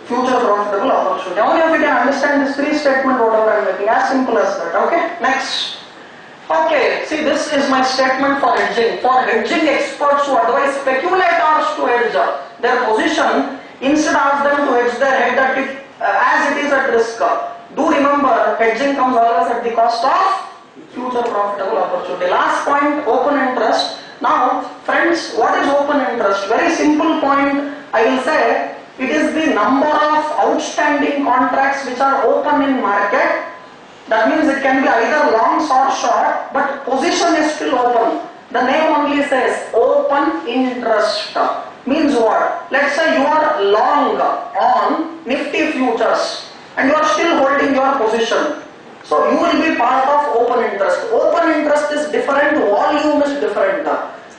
Future profitable opportunity. Only if you can understand this 3 statement whatever I am making, as simple as that. Okay, next. Okay, see this is my statement for hedging. For hedging experts who advise speculators to hedge their position, instead ask them to hedge their head at it, as it is at risk. Do remember, hedging comes always at the cost of future profitable opportunity. Last point, open interest. Now, friends, what is open interest? Very simple point, I will say, it is the number of outstanding contracts which are open in market. That means it can be either long or short, but position is still open. The name only says open interest. Means what? Let's say you are long on Nifty futures and you are still holding your position. So you will be part of open interest. Open interest is different, volume is different.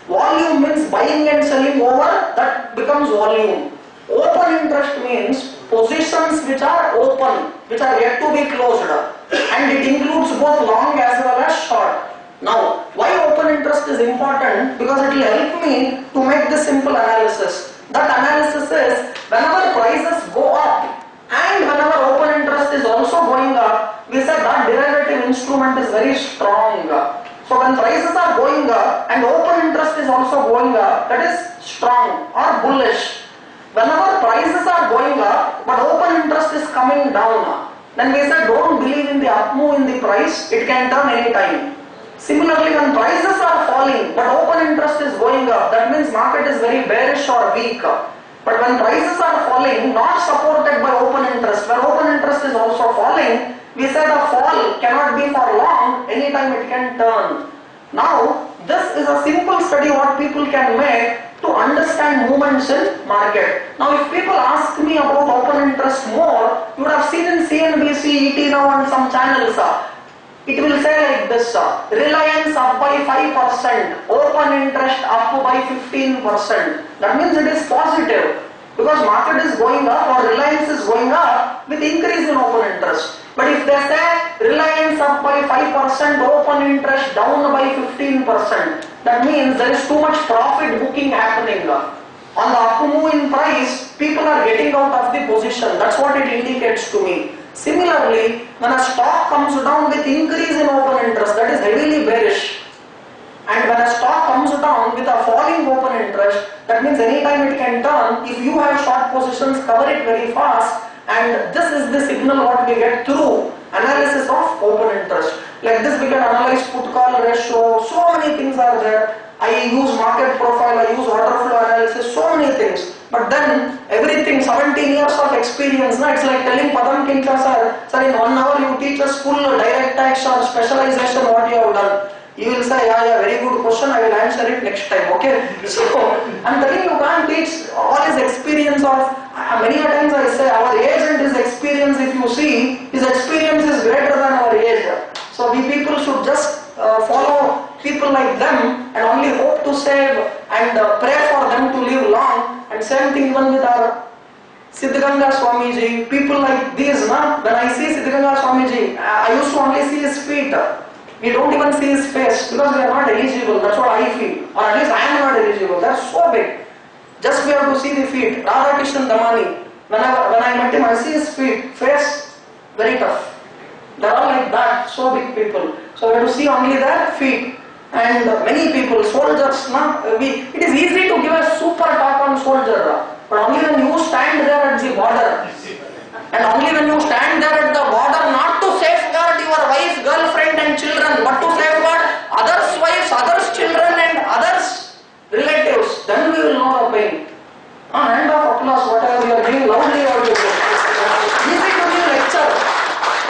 Volume means buying and selling over, that becomes volume. Open interest means positions which are open, which are yet to be closed, and it includes both long as well as short. Now, why open interest is important? Because it will help me to make this simple analysis. That analysis is whenever prices go up and whenever open interest is also going up, we said that derivative instrument is very strong. So when prices are going up and open interest is also going up, that is strong or bullish. Whenever prices are going up but open interest is coming down, then we said don't believe in the up move in the price, it can turn any time. Similarly, when prices are falling but open interest is going up, that means market is very bearish or weak. But when prices are falling, not supported by open interest, where open interest is also falling, we said a fall cannot be for long, anytime it can turn. Now, this is a simple study what people can make to understand movements in market. Now, if people ask me about open interest more, you would have seen in CNBC, ET now and some channels, it will say like this, Reliance up by 5%, open interest up by 15%. That means it is positive because market is going up or Reliance is going up with increase in open interest. But if they say Reliance up by 5%, open interest down by 15%, that means there is too much profit booking happening. On the up move in price, people are getting out of the position. That's what it indicates to me. Similarly, when a stock comes down with increase in open interest, that is heavily bearish. And when a stock comes down with a falling open interest, that means anytime it can turn. If you have short positions, cover it very fast. And this is the signal what we get through analysis of open interest. Like this we can analyze put call ratio, so many things are there. I use market profile, I use order flow analysis, so many things. But then everything, 17 years of experience, no? It's like telling Padam Kincha sir, in 1 hour you teach us full direct tax or specialization what you have done. You will say, yeah, very good question, I will answer it next time, okay? So, I'm telling you, can't teach all his experience of, many times I say, our agent is experienced experience, if you see, his experience is greater than our age. So we people should just follow people like them and only hope to save and pray for them to live long. And same thing even with our Siddhganga Swamiji, people like these. When I see Siddhganga Swamiji, I used to only see his feet. We don't even see his face because we are not eligible. That's what I feel. Or at least I am not eligible. That's so big. Just we have to see the feet. Radhakrishnan Damani. When I met him, I see his feet. Face, very tough. They are all like that. So big people. So we have to see only their feet. And many people, soldiers, it is easy to give a super talk on soldier. But only when you stand there at the border. And only when you stand there at the border, not to safeguard your wife, girlfriend and children, but to safeguard others' wives, others' children and others' relatives, then we will know the pain. Hand of applause, whatever you are doing, loudly or you do. Easy to give lecture.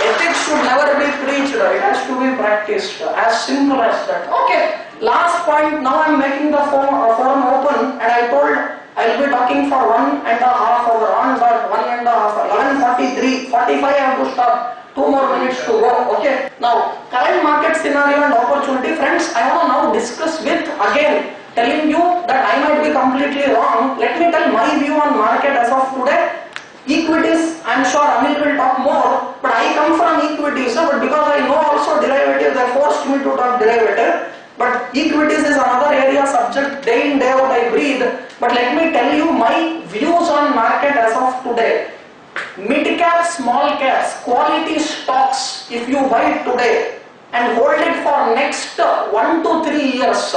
Ethics should never be preached, it has to be practiced. As simple as that. Okay, last point, now I am making the forum open and I told I will be talking for 1.5 hours on dot, 1.5 hours, 11:43, 45 I have to stop, 2 more minutes to go, okay. Now, current market scenario and opportunity, friends, I want to now discuss with, again, telling you that I might be completely wrong. Let me tell my view on market as of today. Equities, I am sure Anil will talk more, but I come from equities, but because I know also derivatives, they forced me to talk derivative. But equities is another area subject, day in day out I breathe. But let me tell you my views on market as of today. Mid cap, small caps, quality stocks, if you buy today and hold it for next 1 to 3 years,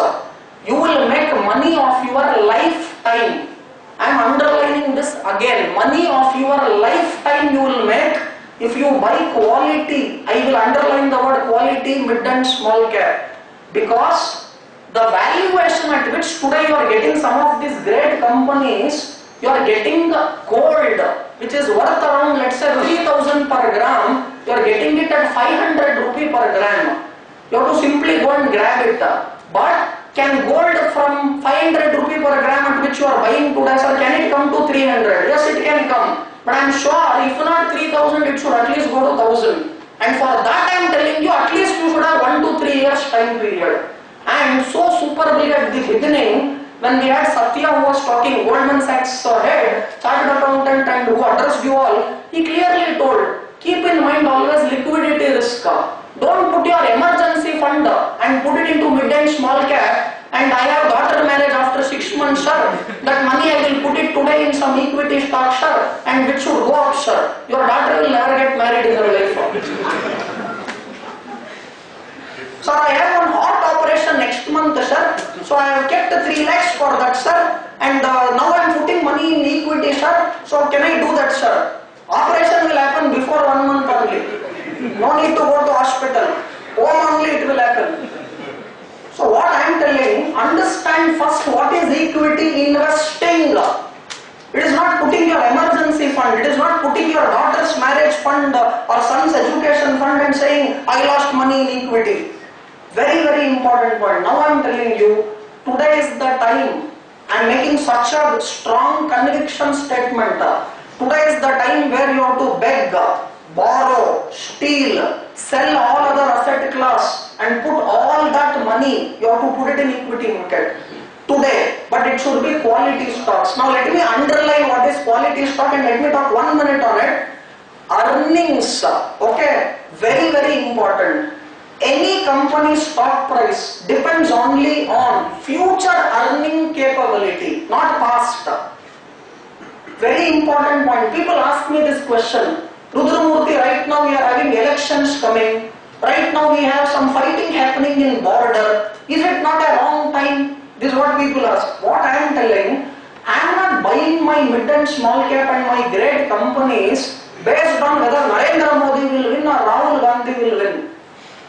you will make money of your lifetime. I am underlining this again. Money of your lifetime you will make if you buy quality. I will underline the word quality, mid and small cap. Because the valuation at which today you are getting some of these great companies, you are getting gold, which is worth around, let's say, 3,000 per gram, you are getting it at 500 rupee per gram. You have to simply go and grab it. But can gold from 500 rupee per gram at which you are buying today, sir, can it come to 300? Yes, it can come. But I am sure if not 3,000, it should at least go to 1,000. And for that I am telling you, at least you should have 1 to 3 years time period. And so superbly at the beginning, when we had Satya who was talking, Goldman Sachs head, chartered accountant and who addressed you all, he clearly told, keep in mind always liquidity risk. Don't put your emergency fund and put it into mid and small cap. And I have daughter marriage after 6 months, sir. That money I will put it today in some equity stock, sir, and which should go up, sir. Your daughter will never get married in her life. Sir, I have one heart operation next month, sir. So I have kept 3 lakhs for that, sir. And now I am putting money in equity, sir. So can I do that, sir? Operation will happen before 1 month only. No need to go to hospital. Home only it will happen. So what I am telling, understand first what is equity investing. It is not putting your emergency fund, it is not putting your daughter's marriage fund or son's education fund and saying, I lost money in equity. Very, very important point. Now I am telling you, today is the time. I am making such a strong conviction statement. Today is the time where you have to beg, borrow, steal, sell all other asset class and put all that money, you have to put it in equity market today, but it should be quality stocks. Now let me underline what is quality stock and let me talk 1 minute on it. Earnings, okay, very, very important. Any company's stock price depends only on future earning capability, not past. Very important point. People ask me this question. Rudramurthy, right now we are having elections coming. Right now we have some fighting happening in border. Is it not a wrong time? This is what people ask. What I am telling, I am not buying my mid and small cap and my great companies based on whether Narendra Modi will win or Rahul Gandhi will win.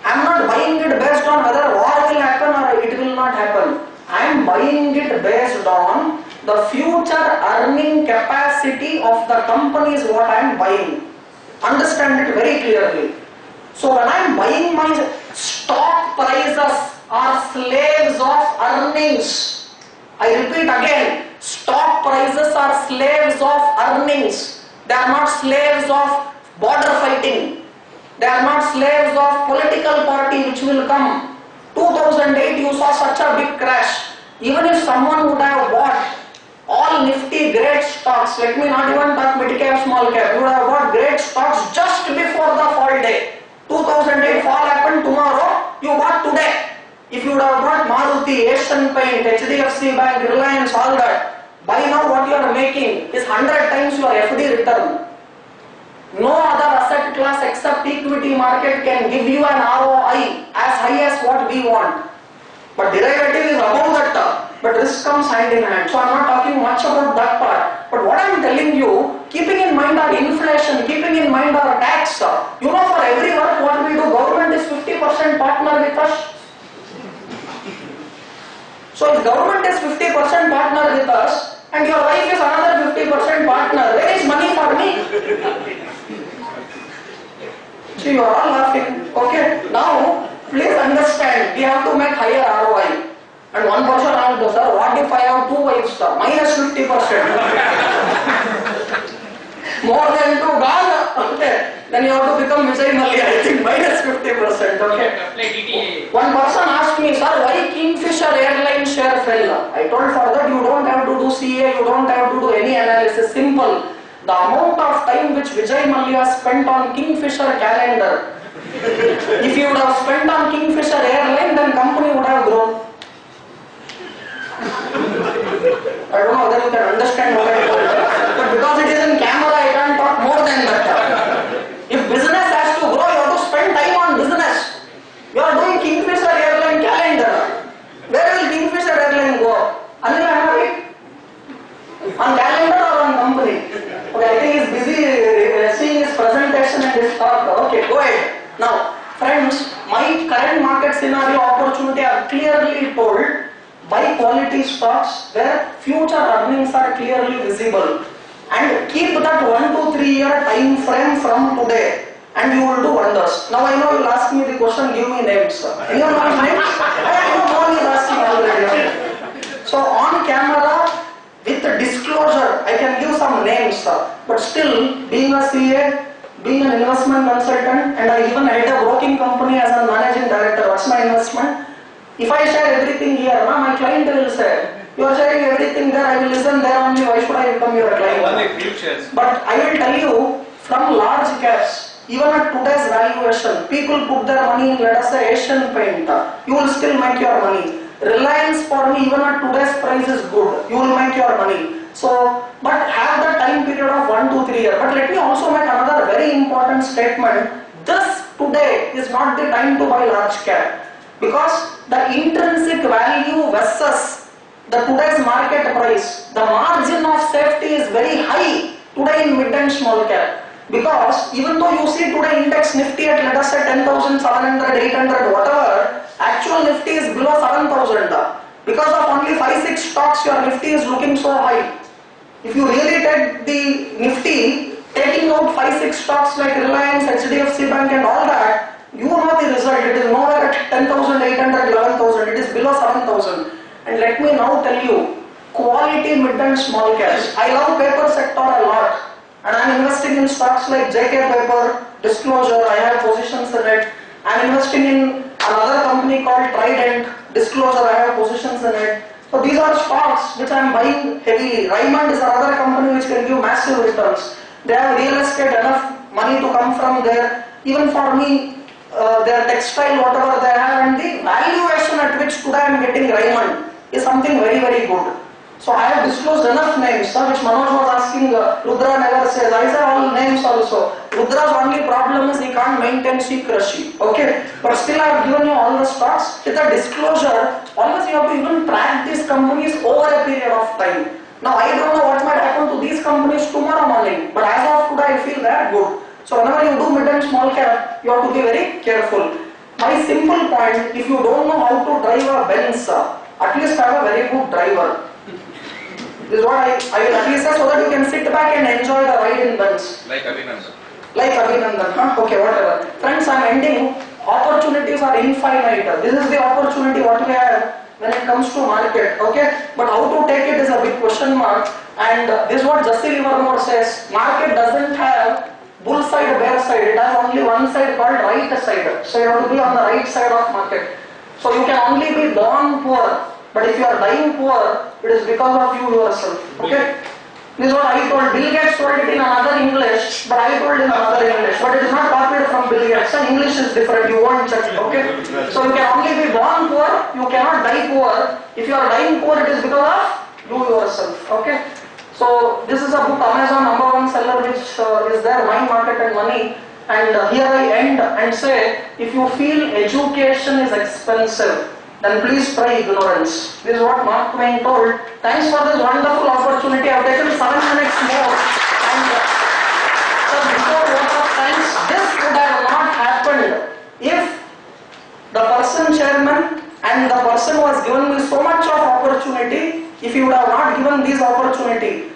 I am not buying it based on whether war will happen or it will not happen. I am buying it based on the future earning capacity of the company is what I am buying. Understand it very clearly. So when I am buying my stock prices are slaves of earnings. I repeat again, stock prices are slaves of earnings. They are not slaves of border fighting. They are not slaves of political party which will come. 2008 you saw such a big crash. Even if someone would have bought all nifty great stocks, let me not even talk mid cap, small cap, you would have bought great stocks just before the fall day. 2008 fall happened tomorrow, you bought today. If you would have bought Maruti, Asian Paint, HDFC Bank, Reliance, all that, by now what you are making is 100 times your FD return. No other asset class except equity market can give you an ROI as high as what we want. But derivative is above that, but risk comes hand in hand. So I am not talking much about that part. But what I am telling you, keeping in mind our inflation, keeping in mind our tax, you know, for every work what we do, government is 50% partner with us. So if government is 50% partner with us and your wife is another 50% partner, where is money for me? See, you are all laughing. Okay, now please understand, we have to make higher ROI. And one person asked, sir, what if I have two wives, sir? Minus 50%. More than two, gone. Okay. Then you have to become Vijay Mallya, I think, minus 50%. Okay. One person asked me, sir, why Kingfisher Airline share fell? I told for that you don't have to do CA, you don't have to do any analysis. Simple. The amount of time which Vijay Mallya spent on Kingfisher calendar, if you would have spent on Kingfisher Airline, then company would have grown. I don't know whether you can understand what I told, but because it is in camera, I can't talk more than that. If business has to grow, you have to spend time on business. You are doing Kingfisher Airline calendar. Where will Kingfisher Airline go? Anil, am I right? On calendar or on company? Okay, I think he is busy seeing his presentation and his talk. Okay, go ahead. Now, friends, my current market scenario opportunity are clearly told buy quality stocks where future earnings are clearly visible, and keep that 1 to 3 year time frame from today, and you will do wonders. Now I know you will ask me the question, give me names. Anyone want names? I know no one is asking already. So on camera, with disclosure, I can give some names, but still, being a CA, being an investment consultant, and I even head a broking company as a managing director. What's my investment? If I share everything here, my client will say, you are sharing everything there, I will listen there only, why should I become your client? But I will tell you, from large caps, even at today's valuation, people put their money in, let us say, Asian Paint, you will still make your money. Reliance for me, even at today's price is good, you will make your money. So, but have the time period of 1 to 3 years. But let me also make another very important statement. This today is not the time to buy large cap, because the intrinsic value versus the today's market price, the margin of safety is very high today in mid and small cap. Because even though you see today index Nifty at, let us say, 10,700, 800, whatever, actual Nifty is below 7,000. Because of only 5-6 stocks, your Nifty is looking so high. If you really take the Nifty, taking out 5-6 stocks like Reliance, HDFC Bank and all that, you know the result. It is nowhere at 10,800, 11,000. It is below 7,000. And let me now tell you, quality mid and small caps. I love paper sector a lot. And I am investing in stocks like JK Paper, Disclosure, I have positions in it. I am investing in another company called Trident, Disclosure, I have positions in it. So these are stocks which I am buying heavily. Raymond is another company which can give massive returns. They have real estate, enough money to come from there. Even for me, their textile, whatever they have, and the valuation at which today I am getting Raymond is something very, very good. So I have disclosed enough names, which Manoj was asking, Rudra never says. I say all names also. Rudra's only problem is he can't maintain secrecy. Okay, but still I have given you all the stocks. With a disclosure, always you have to even track these companies over a period of time. Now I don't know what might happen to these companies tomorrow morning, but as of today I feel they are good. So whenever you do mid and small cap, you have to be very careful. My simple point, if you don't know how to drive a Benz, at least have a very good driver. This is what I will at least say, so that you can sit back and enjoy the ride in Benz. Like Abhinandan. Like Abhinandan, huh? Okay, whatever. Friends, I am ending. Opportunities are infinite. This is the opportunity what we have when it comes to market. Okay, but how to take it is a big question mark. And this is what Jussi Livermore says. Market doesn't have bull side, bear side. It has only one side called right side. So you have to be on the right side of market. So you can only be born poor, but if you are dying poor, it is because of you yourself. Okay? This is what I told. Bill Gates told it in another English, but I told in another English. But it is not copied from Bill Gates. So English is different. You won't check. Okay? So you can only be born poor. You cannot die poor. If you are dying poor, it is because of you yourself. Okay? So this is a book, Amazon #1 seller, which is there, Mind, Market and Money. And here I end and say, if you feel education is expensive, then please try ignorance. This is what Mark Twain told. Thanks for this wonderful opportunity. I have taken 7 minutes more. And so before vote of thanks, this would have not happened if the person chairman and the person who has given me so much of opportunity, if he would have not given this opportunity.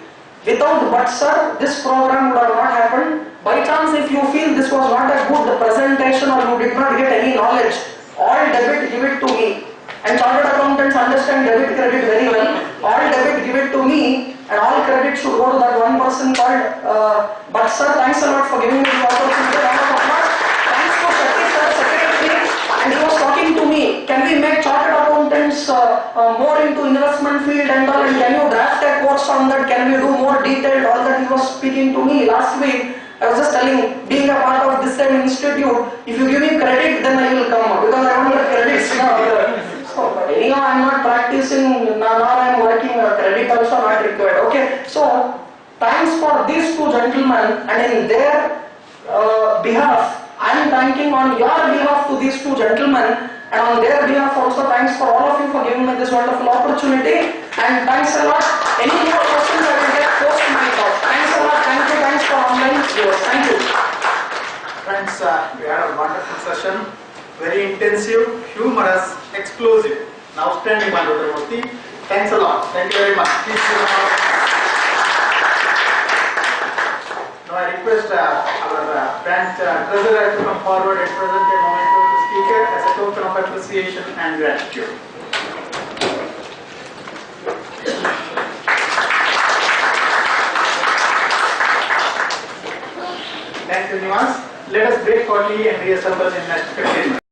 Without but sir, this program would have not happened. By chance, if you feel this was not a good presentation or you did not get any knowledge, all debit, give it to me. And chartered accountants understand debit credit very well. All debit, give it to me, and all credit should go to that one person called but sir, thanks a lot for giving me the opportunity. Round of applause. Thanks to Sati sir, secretary, and he was talking to me. Can we make chartered accountants more into investment field and all, and can you draft a course on that? Can we do more detailed? All that he was speaking to me last week. I was just telling, being a part of this same institute, if you give me credit, then I will come because I want the credits now. So, anyhow, I am not practicing, now I am working, credit also not required. Okay, so thanks for these two gentlemen, and in their behalf, I am thanking on your behalf to these two gentlemen, and on their behalf also thanks for all of you for giving me this wonderful opportunity, and thanks a lot. Any more questions I will get post my talk. Thanks a lot, thanks for online viewers. Thank you. Friends, we had a wonderful session, very intensive, humorous, explosive, and outstanding one, Rudramurthy. Thanks a lot. Thank you very much. Please give a round. Now I request our branch treasurer to come forward and present a moment to the speaker as a token of appreciation and gratitude. Thank you, Nivas. Let us break for tea and reassemble in next 15 minutes.